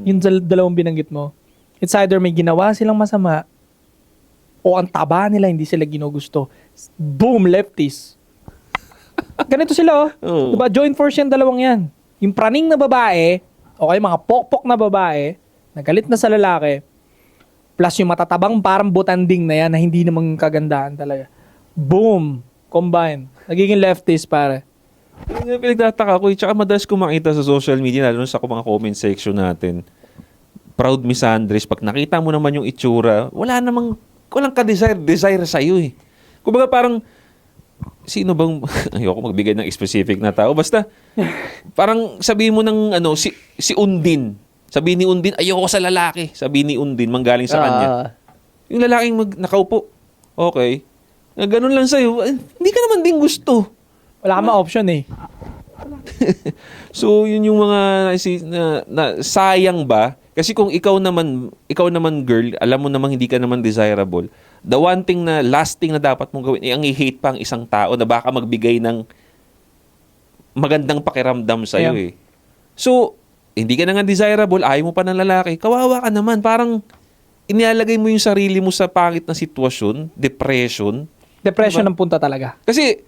S3: Yung dalawang binanggit mo. It's either may ginawa silang masama o ang taba nila hindi sila ginugusto. Boom, lefties. Ganito sila
S1: Oo.
S3: Diba? Joint force yan, dalawang yan. Yung praning na babae, okay, mga pokpok na babae, nagalit na sa lalaki, plus yung matatabang parang butanding na yan na hindi namang kagandahan talaga. Boom! Combine. Nagiging leftist, pare.
S1: Pinagtataka ko, tsaka madalas ko makita sa social media, lalo sa mga comment section natin, proud misandrist, pag nakita mo naman yung itsura, walang ka-desire sa'yo eh. Kumbaga parang, sino bang, ayoko magbigay ng specific na tao, basta, parang sabihin mo ng, si Undin. Sabihin ni Undin, ayoko sa lalaki. Sabihin ni Undin, manggaling sa kanya. Yung lalaking nakaupo, okay. Ganun lang sa'yo, hindi ka naman din gusto.
S3: Wala ka ma-option eh.
S1: So, yun yung mga sayang ba? Kasi kung ikaw naman girl, alam mo namang hindi ka naman desirable. The one thing na last thing na dapat mong gawin ay ang i-hate pa ang isang tao na baka magbigay ng magandang pakiramdam sa iyo eh. So, hindi ka na nga desirable, ayaw mo pa ng lalaki, kawawa ka naman. Parang inilalagay mo yung sarili mo sa pangit na sitwasyon, depression.
S3: Depression
S1: Diba?
S3: ang punta talaga.
S1: Kasi,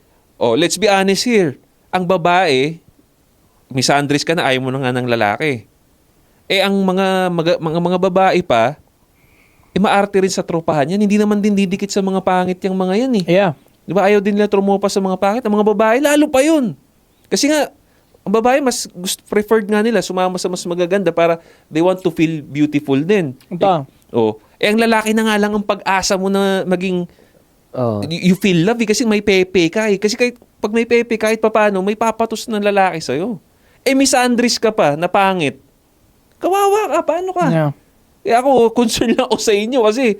S1: let's be honest here. Ang babae, misandris ka na, ayaw mo na nga ng lalaki. Ang mga babae pa, maarte rin sa tropahan yan. Hindi naman din didikit sa mga pangit yung mga yan eh.
S3: Yeah.
S1: Di ba? Ayaw din nila trumopa sa mga pangit. Ang mga babae, lalo pa yun. Kasi nga, ang babae, mas preferred nga nila sumama sa mas magaganda para they want to feel beautiful din.
S3: Ito.
S1: Ang lalaki na nga lang ang pag-asa mo na maging you feel love eh, kasi may pepe ka eh. Kasi pag may pepe, kahit papano, may papatos ng lalaki sa'yo. Misandris ka pa, na pangit. Kawawa ka, paano ka?
S3: Yeah.
S1: Ako, concern lang ako sa inyo kasi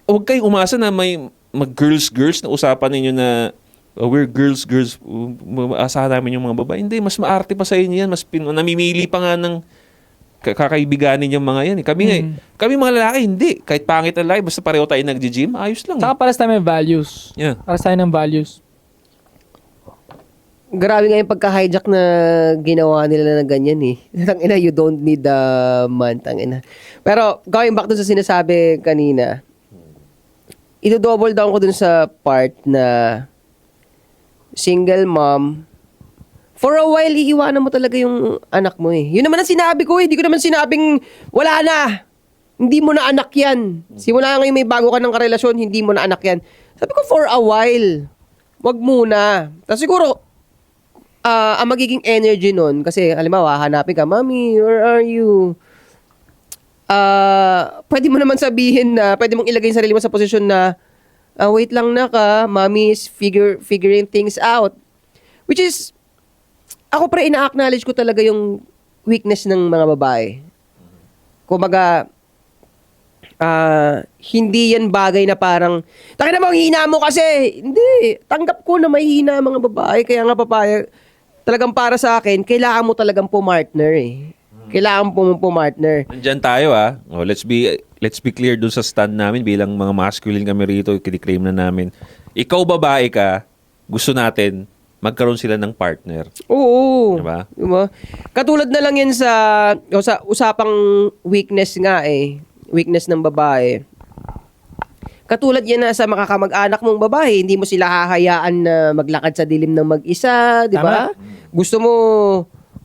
S1: huwag kayong umasa na may mag-girls na usapan ninyo na we're girls, asahan namin yung mga babae. Hindi, mas maarte pa sa inyo yan. Namimili pa nga ng kakaibiganin yung mga yan. Kami mga lalaki, hindi. Kahit pangit ang lalaki, basta pareho tayo nag-gym, ayos lang.
S3: Saka pares tayo may values.
S1: Yeah.
S3: Pares tayo ng values.
S2: Grabe nga yung pagka-hijack na ginawa nila na ganyan eh. Tangina, you don't need a man, tangina. Pero, going back dun sa sinasabi kanina, ito-double down ko dun sa part na single mom, for a while, iiwanan mo talaga yung anak mo eh. Yun naman ang sinabi ko eh. Hindi ko naman sinabing, wala na. Hindi mo na anak yan. Simula ngayon may bago ka ng karelasyon, hindi mo na anak yan. Sabi ko, for a while, wag muna. Tapos siguro, ang magiging energy nun, kasi halimbawa, hanapin ka, Mommy, where are you? Pwede mo naman sabihin na, pwede mong ilagay yung sarili mo sa posisyon na, wait lang na ka, Mommy is figuring things out. Which is, ako ina-acknowledge ko talaga yung weakness ng mga babae. Kumbaga, hindi yan bagay na parang, taka na hina mo kasi. Hindi, tanggap ko na may hina ang mga babae, kaya nga papaya, talagang para sa akin, kailangan mo talagang pumartner eh. Kailangan mo pumartner.
S1: Nandyan tayo let's be clear dun sa stand namin bilang mga masculine kami rito, kiniklaim na namin. Ikaw babae ka, gusto natin magkaroon sila ng partner.
S2: Oo.
S1: Diba?
S2: Katulad na lang yan sa usapang weakness nga eh. Weakness ng babae. Katulad yan na sa makakamag-anak mong babae, hindi mo sila hahayaan na maglakad sa dilim ng mag-isa, di ba? Gusto mo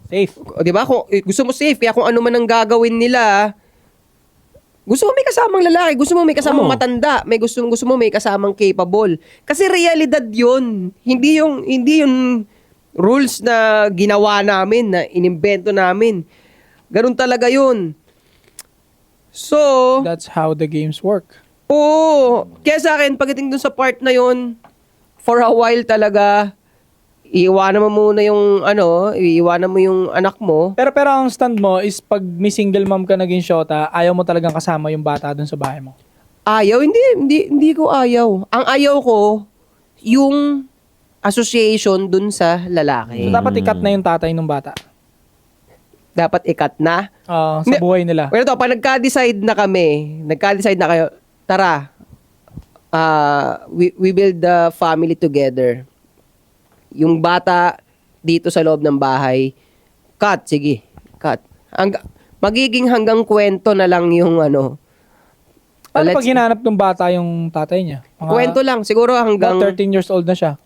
S3: safe.
S2: Di ba? Gusto mo safe, kaya kung ano man ang gagawin nila, gusto mo may kasamang lalaki, gusto mo may kasamang matanda, gusto mo may kasamang capable. Kasi realidad 'yun. Hindi yung rules na ginawa namin, na inimbento namin. Ganun talaga 'yun. So,
S3: That's how the games work.
S2: oo. Kaya sa akin, pagdating dun sa part na 'yun, for a while talaga, iiwanan mo muna yung iiwanan mo yung anak mo.
S3: Pero ang stand mo is pag may single mom ka naging shota, ayaw mo talagang kasama yung bata dun sa bahay mo.
S2: Ayaw? Hindi ko ayaw. Ang ayaw ko, yung association dun sa lalaki.
S3: So, dapat ikat na yung tatay ng bata.
S2: Dapat ikat na.
S3: Sa
S2: Hindi.
S3: buhay nila.
S2: Pero to, pag nagka-decide na kayo, tara, we build the family together. Yung bata dito sa loob ng bahay, cut. Magiging hanggang kwento na lang yung
S3: Paano pag hinanap ng bata yung tatay niya?
S2: kwento lang. Siguro hanggang
S3: 13 years old na siya.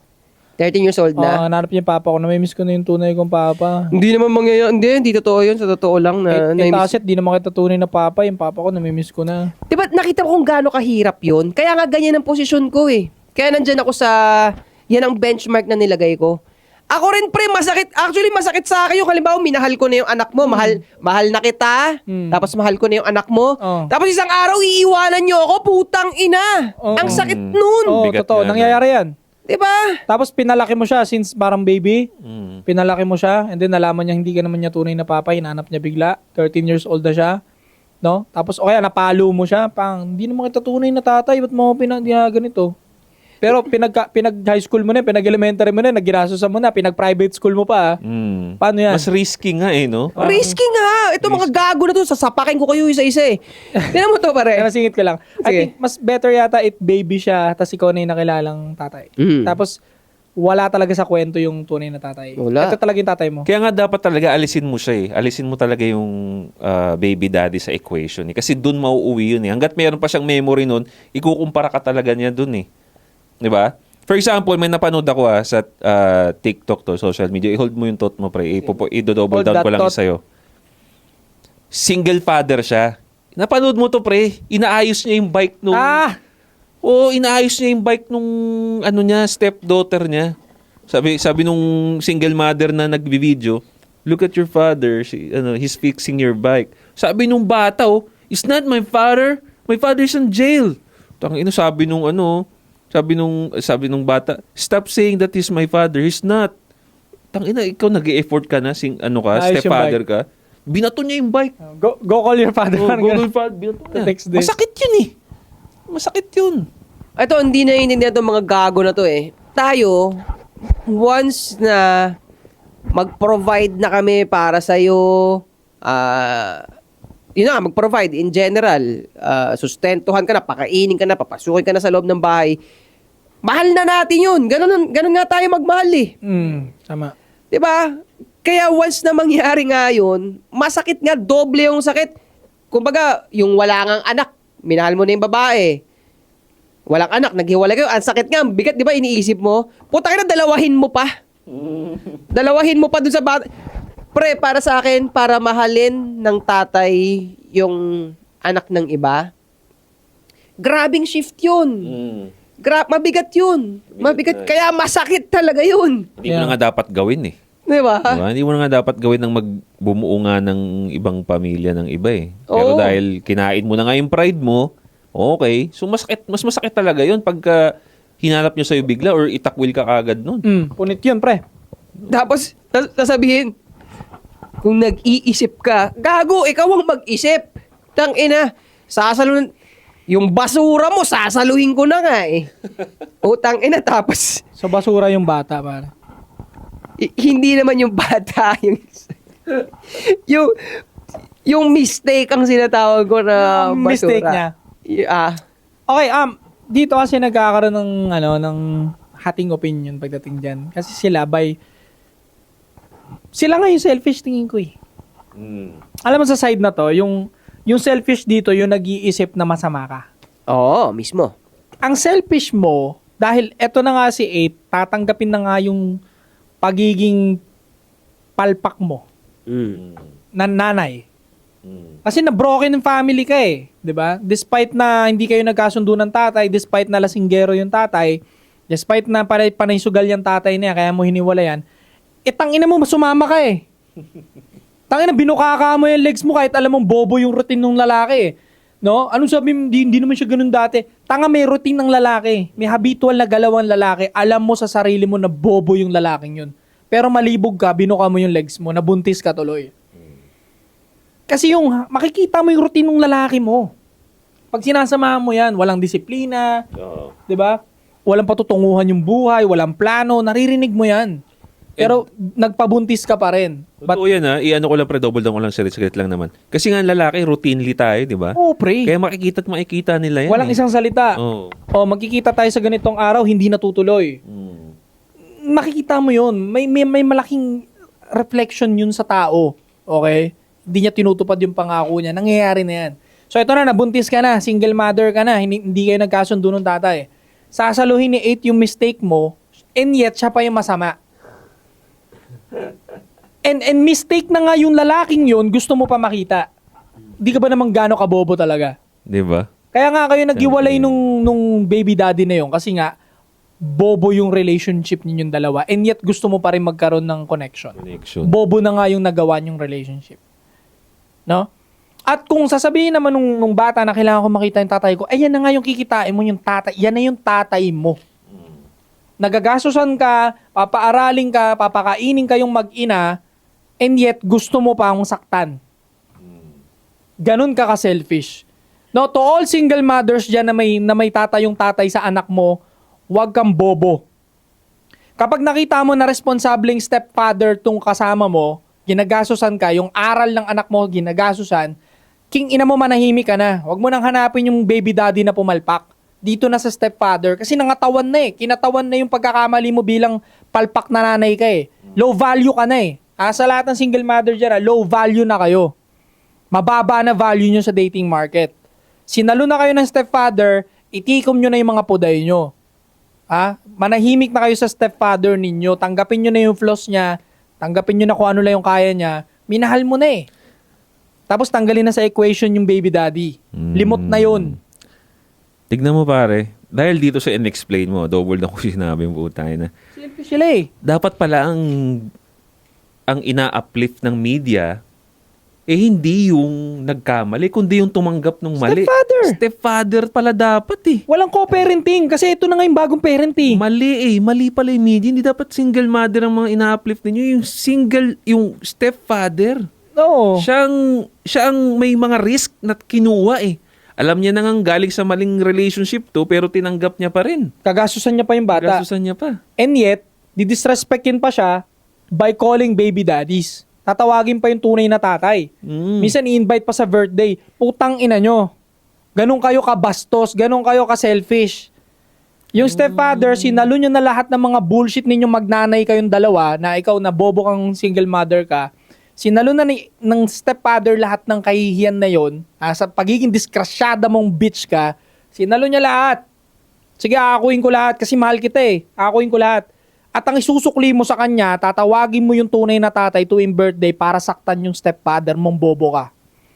S2: 13 years old na.
S3: Hanap niya yung papa ko. Namimiss ko na yung tunay kong papa.
S2: Hindi naman mangyayari. Hindi totoo yun. Sa totoo lang na...
S3: Tasit, di naman kita tunay na papa. Yung papa ko, namimiss ko na.
S2: Diba, nakita ko kung gaano kahirap yun. Kaya nga ganyan ang posisyon ko eh. Kaya nandyan ako sa... Yan ang benchmark na nilagay ko. Ako rin pre, masakit. Actually, masakit sa akin yung halimbawa, minahal ko na yung anak mo. Mahal na kita. Tapos mahal ko na yung anak mo. Tapos isang araw, iiwanan nyo ako. Putang ina. Ang sakit nun.
S3: Oo,
S1: Bigat
S3: totoo.
S1: nga,
S3: Nangyayari yan.
S2: Diba?
S3: Tapos pinalaki mo siya since parang baby.
S1: Mm.
S3: Pinalaki mo siya and then nalaman niya hindi ka naman niya tunay na papa, hinanap niya bigla. 13 years old na siya. No? Tapos o kaya napalo mo siya, hindi naman kita tunay na tatay, ba't mo ganito? Pero pinag-high school mo na, pinag-elementary mo na, nag-ginasusan mo na, pinag-private school mo pa.
S1: Mm.
S3: Paano yan?
S1: Mas risky nga no?
S2: Risky nga. Ito mga gago na to. Sasapakin ko kayo isa-isa eh. Tingnan mo to pare.
S3: Nasingit ko lang. I
S2: Sige.
S3: think mas better yata it baby siya tapos ikaw na yung nakilalang tatay.
S2: Mm.
S3: Tapos wala talaga sa kwento yung tunay na tatay.
S2: Wala.
S3: Ito talaga yung tatay mo.
S1: Kaya nga dapat talaga alisin mo siya eh. Alisin mo talaga yung baby daddy sa equation eh. Kasi dun mauuwi yun eh. Hanggat mayroon pa siyang memory nun, ikukumpara ka talaga niya dun eh. Di ba? For example, may napanood ako sa TikTok to, social media. I-hold mo yung thought mo, pre. I-double
S3: Hold
S1: down
S3: that
S1: ko lang
S3: thought.
S1: sa'yo. Single father siya. Napanood mo to, pre. Inaayos niya yung bike nung... Oo, inaayos niya yung bike nung stepdaughter niya. Sabi nung single mother na nagbi-video, look at your father, he's fixing your bike. Sabi nung bata, it's not my father. My father's in jail. Tangina, sabi nung bata, stop saying that he's my father. He's not. Tangina, ikaw nag-e-effort ka na,
S3: Ayos yung
S1: stepfather ka. Binato niya yung bike.
S3: Go call your father.
S1: Oh,
S3: Parang ganun.
S1: binato niya.
S3: Next day.
S1: Masakit yun eh. Masakit yun.
S2: Ito, hindi naiintindihan itong mga gago na to eh. Tayo, once na mag-provide na kami para sa'yo, mag-provide in general, sustentuhan ka na, pakainin ka na, papasukin ka na sa loob ng bahay, mahal na natin yun. Ganun nga tayo magmahal eh.
S3: Tama.
S2: Diba? Kaya once na mangyari nga yun, masakit nga, doble yung sakit. Kumbaga, yung wala ngang anak, minahal mo na yung babae. Walang anak, naghiwalay kayo. Ang sakit nga, bigat, di ba, iniisip mo? Puta ka na, dalawahin mo pa. Dalawahin mo pa dun sa bata. Pre, para sa akin, para mahalin ng tatay yung anak ng iba, grabing shift yun. Mabigat yun. Mabigat. Kaya masakit talaga yun.
S1: Hindi mo na nga dapat gawin eh.
S2: Di ba?
S1: Diba? Hindi mo na nga dapat gawin ng magbumuo nga ng ibang pamilya ng iba eh. Pero
S2: Oo.
S1: dahil kinain mo na nga yung pride mo, okay. So mas masakit talaga yun pagka hinanap nyo sa'yo bigla or itakwil ka kagad nun.
S3: Punit yun, pre.
S2: Tapos, sasabihin, kung nag-iisip ka, gago, ikaw ang mag-isip. Tangina, sasaluhin, yung basura mo, sasaluhin ko na nga eh. Tangina, tapos,
S3: So basura yung bata, pare.
S2: hindi naman yung bata, yung mistake ang sinatawag ko na
S3: Yung
S2: basura.
S3: mistake niya. Okay, dito kasi nagkakaroon ng hating opinion pagdating diyan. Kasi sila nga yung selfish tingin ko eh. Alam mo sa side na to, yung selfish dito, yung nag-iisip na masama ka.
S2: Oo, mismo.
S3: Ang selfish mo, dahil eto na nga si 8, tatanggapin na nga yung pagiging palpak mo na nanay. Kasi na-broken yung family ka eh. 'Di ba? Despite na hindi kayo nagkasundo ng tatay, despite na lasinggero yung tatay, despite na panay sugal yung tatay niya, kaya mo hiniwalayan, tangina mo, sumama ka eh. Tangina, binukaka mo yung legs mo kahit alam mong bobo yung routine ng lalaki eh. No? Anong sabi mo, hindi naman siya ganun dati. Tanga, may routine ng lalaki. May habitual na galawan lalaki. Alam mo sa sarili mo na bobo yung lalaking yun. Pero malibog ka, binuka mo yung legs mo, nabuntis ka tuloy. Kasi makikita mo yung routine ng lalaki mo. Pag sinasamahan mo yan, walang disiplina, di ba? Walang patutunguhan yung buhay, walang plano, naririnig mo yan. Pero nagpabuntis ka pa rin.
S1: Totoo yan ha. I-ano ko lang pre, double down ko lang, saglit lang naman. Kasi nga ang lalaki, routinely tayo, di ba?
S3: Oo, pre.
S1: Kaya makikita nila yan.
S3: Walang isang salita.
S1: Oo.
S3: Magkikita tayo sa ganitong araw, hindi natutuloy. Makikita mo yun. May malaking reflection yun sa tao. Okay? Hindi niya tinutupad yung pangako niya. Nangyayari na yan. So ito na, nabuntis ka na, single mother ka na, hindi kayo nagkasundo ng tatay. Sasaluhin ni 8 yung mistake mo, and yet siya pa yung masama. And mistake na nga yung lalaking yun, gusto mo pa makita. Di ka ba namang gano'ng kabobo talaga?
S1: Di ba?
S3: Kaya nga kayo naghiwalay nung baby daddy na yun kasi nga, bobo yung relationship ninyong dalawa and yet gusto mo pa rin magkaroon ng connection. Bobo na nga yung nagawa yung relationship. No? At kung sasabihin naman nung bata na kailangan ko makita yung tatay ko, ayan na nga yung kikitain mo yung tatay. Yan na yung tatay mo. nagagastusan ka, papaaralin ka, papakainin kayong mag-ina, and yet gusto mo pa akong saktan. Ganun ka ka-selfish. No, to all single mothers dyan na may tatayong tatay sa anak mo, huwag kang bobo. Kapag nakita mo na responsableng stepfather tong kasama mo, ginagasusan ka, yung aral ng anak mo ginagasusan, king ina mo manahimik ka na. Huwag mo nang hanapin yung baby daddy na pumalpak. Dito na sa stepfather kasi nangatawan na eh. Kinatawan na yung pagkakamali mo bilang palpak na nanay ka eh. Low value ka na eh. Sa lahat ng single mother dyan, low value na kayo. Mababa na value nyo sa dating market. Sinalo na kayo ng stepfather, itikom nyo na yung mga puday nyo. Manahimik na kayo sa stepfather ninyo, tanggapin nyo na yung flaws niya, tanggapin nyo na kung ano lang yung kaya niya, minahal mo na eh. Tapos tanggalin na sa equation yung baby daddy. Limot na yun.
S1: Tignan mo pare, dahil dito sa in-explain mo, double na ko sinabi mo tayo na,
S3: Selfish sila eh.
S1: dapat pala ang ina-uplift ng media, hindi yung nagkamali, kundi yung tumanggap ng mali.
S3: Stepfather.
S1: Stepfather pala dapat eh.
S3: Walang co-parenting kasi ito na nga yung bagong parenting.
S1: Mali pala yung media. Hindi dapat single mother ang mga ina-uplift ninyo. Yung stepfather.
S3: Oo.
S1: Siya ang may mga risk na kinuha eh. Alam niya na nga galing sa maling relationship to, pero tinanggap niya pa rin.
S3: Kagasusan niya pa yung bata.
S1: Gasusan niya pa.
S3: And yet, didisrespectin pa siya by calling baby daddies. Tatawagin pa yung tunay na tatay. Minsan i-invite pa sa birthday. Putang ina nyo. Ganun kayo kabastos. Ganun kayo ka-selfish. Yung stepfather, sinalo nyo na lahat ng mga bullshit ninyo magnanay kayong dalawa na ikaw na bobo kang single mother ka. Sinalo na ng stepfather lahat ng kahihiyan na yon. Sa pagiging diskrasyada mong bitch ka, sinalo niya lahat. Sige, aakuin ko lahat kasi mahal kita eh. Aakuin ko lahat. At ang isusukli mo sa kanya, tatawagin mo yung tunay na tatay tuwing birthday para saktan yung stepfather mong bobo ka.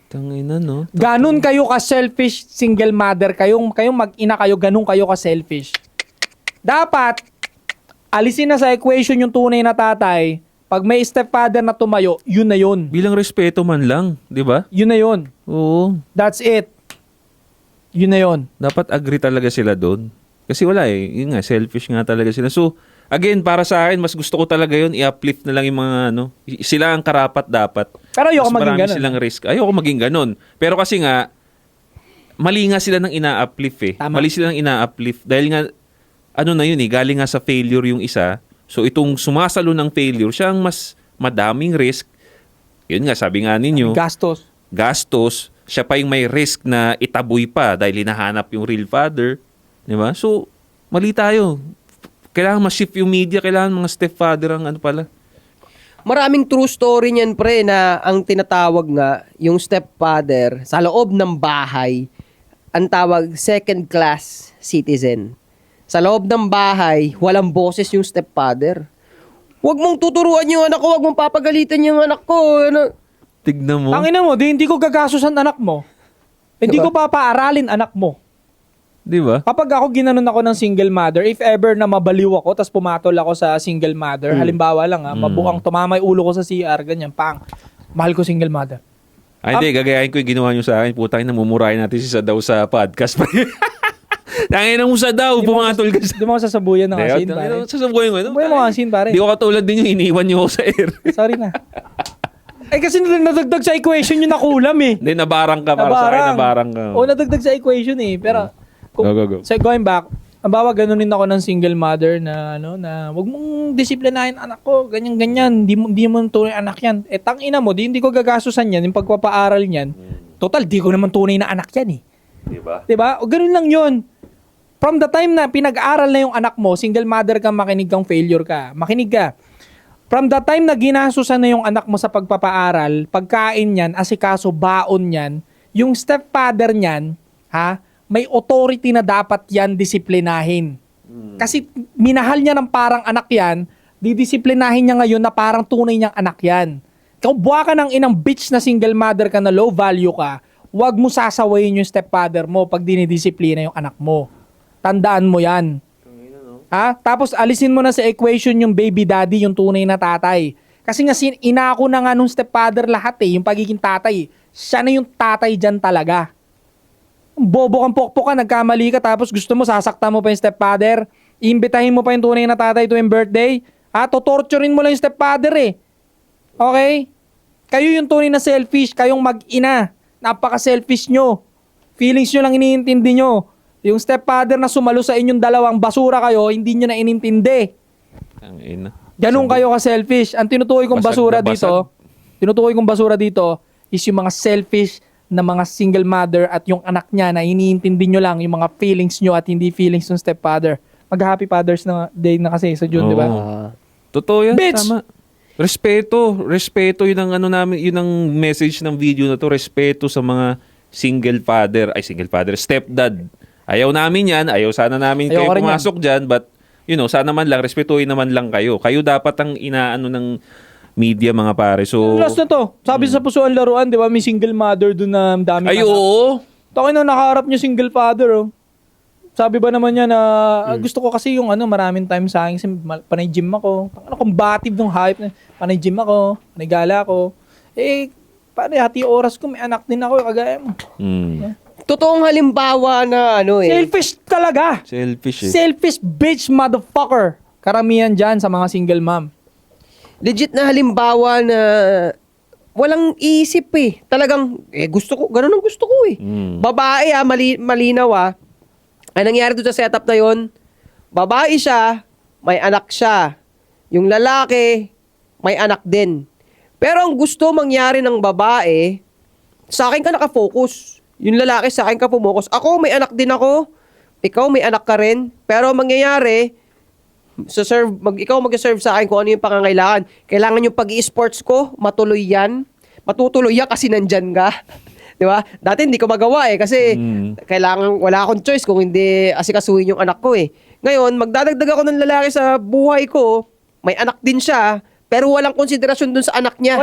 S1: Tangina, no?
S3: Ganun kayo ka-selfish single mother. Kayong mag-ina kayo, ganun kayo ka-selfish. Dapat, alisin na sa equation yung tunay na tatay. Pag may stepfather na tumayo, yun na yun.
S1: Bilang respeto man lang, di ba?
S3: Yun na yun.
S1: Oo.
S3: That's it. Yun na yun.
S1: Dapat agree talaga sila doon. Kasi wala eh. Yun nga, selfish nga talaga sila. So, again, para sa akin, mas gusto ko talaga yun, i-uplift na lang yung mga sila ang karapat dapat.
S3: Pero ayoko
S1: Mas
S3: maging
S1: marami
S3: ganun.
S1: silang risk. Ayoko maging ganun. Pero kasi nga, mali nga sila ng ina-uplift eh.
S3: Tama.
S1: Mali sila ng ina-uplift. Dahil nga, na yun eh, galing nga sa failure yung isa. So itong sumasalo ng failure, siya ang mas madaming risk. Yun nga, sabi nga ninyo, gastos, siya pa yung may risk na itaboy pa dahil hinahanap yung real father. Di ba? So, mali tayo. Kailangan ma-shift yung media, kailangan mga stepfather ang pala.
S2: Maraming true story niyan pre na ang tinatawag nga yung stepfather sa loob ng bahay ang tawag second class citizen. Sa loob ng bahay, walang boses yung stepfather. Huwag mong tuturuan yung anak ko, huwag mong papagalitan yung anak ko.
S1: Tignan mo.
S3: Tangina mo, hindi ko gagastusan anak mo. Hindi ko papaaralin anak mo.
S1: Di ba?
S3: Kapag ako ginanon ako ng single mother, if ever na mabaliw ako, tas pumatol ako sa single mother, halimbawa lang mabuang tumama yung ulo ko sa CR, ganyan, pang, mahal ko single mother.
S1: Ay, hindi. Gagayahin ko yung ginawa nyo sa akin. Putang ina, namumurahin natin si Sadaw sa podcast. Tangin na mo Sadaw, pumatol ka sa...
S3: Di mo ako sasabuyan ng asin, pare.
S1: Sasabuhin mo.
S3: Sabuyan mo asin, pare.
S1: Di ko katulad din yung iniwan nyo ako sa air.
S3: Sorry na. Kasi nadagdag sa equation yung nakulam eh.
S1: Hindi, nabarang ka para sa akin. Nabarang ka.
S3: O, nadagdag sa equation eh. Pero,
S1: Go.
S3: So, going back, ang bawa ganunin ako ng single mother na, na wag mong disiplinahin anak ko, ganyan-ganyan. Di mo tunay anak yan. Tangina mo, hindi ko gagastusan yan, yung pagpapaaral niyan. Total, di ko naman tunay na anak yan eh. Diba? O, ganun lang yun. From the time na pinag-aral na yung anak mo, single mother ka, makinig kang failure ka. Makinig ka. From the time na ginasusan na yung anak mo sa pagpapaaral, pagkain niyan, asikaso, baon niyan, yung stepfather niyan, may authority na dapat yan disiplinahin. Kasi minahal niya ng parang anak yan, didisiplinahin niya ngayon na parang tunay niyang anak yan. Kung buwa ka ng inang bitch na single mother ka na low value ka, huwag mo sasawayin yung stepfather mo pag dinidisiplina yung anak mo. Tandaan mo yan. Tapos alisin mo na sa equation yung baby daddy, yung tunay na tatay. Kasi nga inako na nga nung stepfather lahat yung pagiging tatay. Siya na yung tatay dyan talaga. Bobo kang pokpok ka, nagkamali ka, tapos gusto mo sasaktan mo pa yung stepfather. Iimbitahin mo pa yung tunay na tatay tuwing birthday. Torturein mo lang yung stepfather eh. Okay? Kayo yung tunay na selfish. Kayong mag-ina. Napaka-selfish nyo. Feelings nyo lang iniintindi nyo. Yung stepfather na sumalo sa inyong dalawang basura kayo, hindi nyo na inintindi.
S1: Ang ina.
S3: Ganun kayo ka-selfish. Ang tinutukoy kong
S1: Basag na
S3: basura dito is yung mga selfish na mga single mother at yung anak niya na iniintindi nyo lang yung mga feelings nyo at hindi feelings ng stepfather. Mag-happy Father's Day na kasi sa June, di ba?
S1: Totoo yan,
S3: Bitch!
S1: tama. Respeto, yun ang ano namin, yun ang message ng video na to, respeto sa mga stepdad. Ayaw namin yan, sana namin
S3: Ayaw
S1: kayo
S3: ko rin
S1: pumasok dyan, but sana man lang, respetuhin naman lang kayo. Kayo dapat ang inaano ng media, mga pare. So,
S3: Last na to. Sabi sa Pusuan Laruan, di ba, may single mother dun na dami
S1: ay, oo.
S3: Takin na nakaharap niya single father, oh. Sabi ba naman niya na gusto ko kasi yung maraming time sa akin kasi panay gym ako. Combative nung hype na panay gym ako, panay gala ako. Paano hati oras ko, may anak din ako, kagaya mo.
S2: Totoong halimbawa na
S3: Selfish talaga.
S1: Selfish eh.
S3: Selfish bitch motherfucker. Karamihan dyan sa mga single mom.
S2: Legit na halimbawa na walang isip eh. Talagang, gusto ko, ganun ang gusto ko eh. Babae malinaw. Ay nangyari doon sa setup na yon, babae siya, may anak siya. Yung lalaki, may anak din. Pero ang gusto mangyari ng babae, sa akin ka nakafocus. Yung lalaki, sa akin ka pumokus. Ako, may anak din ako. Ikaw, may anak ka rin. Pero ang mangyayari, ikaw mag-serve sa akin kung ano yung pangangailangan. Kailangan yung pag-i-sports ko, matuloy yan. Matutuloy yan kasi nandyan ka. Di ba? Dati hindi ko magawa kasi wala akong choice kung hindi asikasuhin yung anak ko eh. Ngayon, magdadagdag ako ng lalaki sa buhay ko, may anak din siya, pero walang konsiderasyon dun sa anak niya.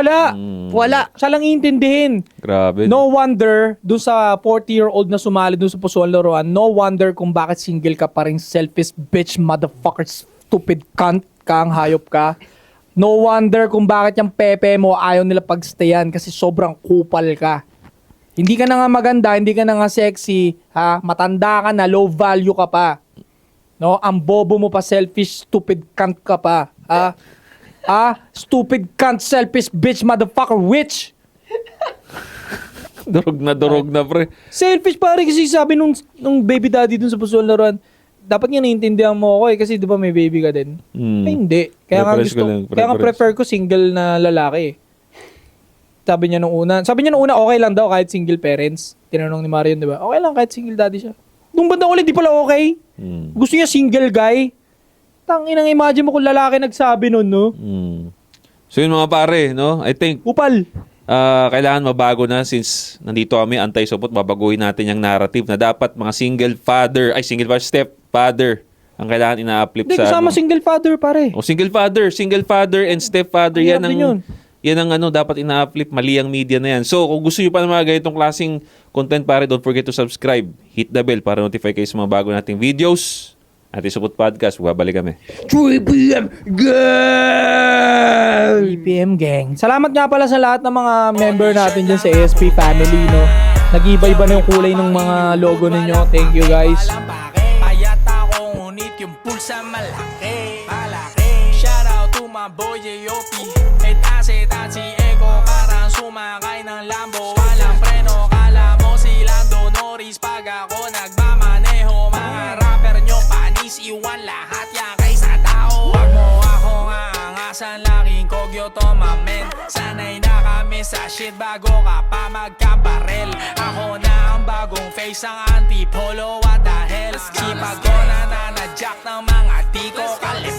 S2: Wala.
S3: Siya lang iintindihin.
S1: Grabe.
S3: No wonder, dun sa 40-year-old na sumali dun sa Pusuan Laruan, no wonder kung bakit single ka pa rin selfish bitch motherfucker stupid cunt ka, ang hayop ka. No wonder kung bakit yung pepe mo ayaw nila pagstayan kasi sobrang kupal ka. Hindi ka na nga maganda, hindi ka na nga sexy, matanda ka na, low value ka pa. No, ang bobo mo pa, selfish, stupid cunt ka pa. Stupid cunt, selfish bitch, motherfucker, witch.
S1: Durog na, pre.
S3: Selfish pare kasi sabi nung baby daddy dun sa Pusuan Laruan, dapat nga naiintindihan mo ako kasi di ba may baby ka din? Ay, hindi. Kaya nga prefer ko single na lalaki. Sabi niya nung una, okay lang daw kahit single parents. Tinanong ni Marion, di ba? Okay lang kahit single daddy siya. Nung bandang ulit, di pala okay. Gusto niya single guy. Tanginang imagine mo kung lalaki nagsabi nun, no?
S1: So yun, mga pare, no? I think,
S3: Upal.
S1: kailangan mabago na since nandito kami, anti-support, babaguhin natin yung narrative na dapat mga stepfather ang kailangan ina-uplift
S3: Hindi,
S1: sa...
S3: kasama single father, pare.
S1: O single father and stepfather,
S3: Hirap din yun.
S1: Yan ang dapat ina-uplift, mali ang media na yan. So, kung gusto nyo pa ng mga ganitong klaseng content, pare, don't forget to subscribe. Hit the bell para notify kayo sa mga bago nating videos. Anti-Support Podcast, babalik kami.
S2: 3 p.m. Gang!
S3: EPM Gang. Salamat nga pala sa lahat ng mga member natin dyan sa ASP family, no? Nag-iba-iba na yung kulay ng mga logo ninyo. Thank you, guys.
S4: Payat ako, ngunit yung pulsa malaki. Shout out to my boy J.O.P. At si Eko, parang sumakay ng Lambo. Walang preno, kala mo si Lando Norris. Pag ako nagmamaneho, mga rapper nyo panis, iwan lahat yan kaysa tao. Wag mo akong aangasan, laking kogyo to mamen. Sanay na kami sa shit bago ka pa magkabarel. Ako na ang bagong face, ang antipolo, what the hell. Sipag ko na nanadyak ng mga di ko kalip.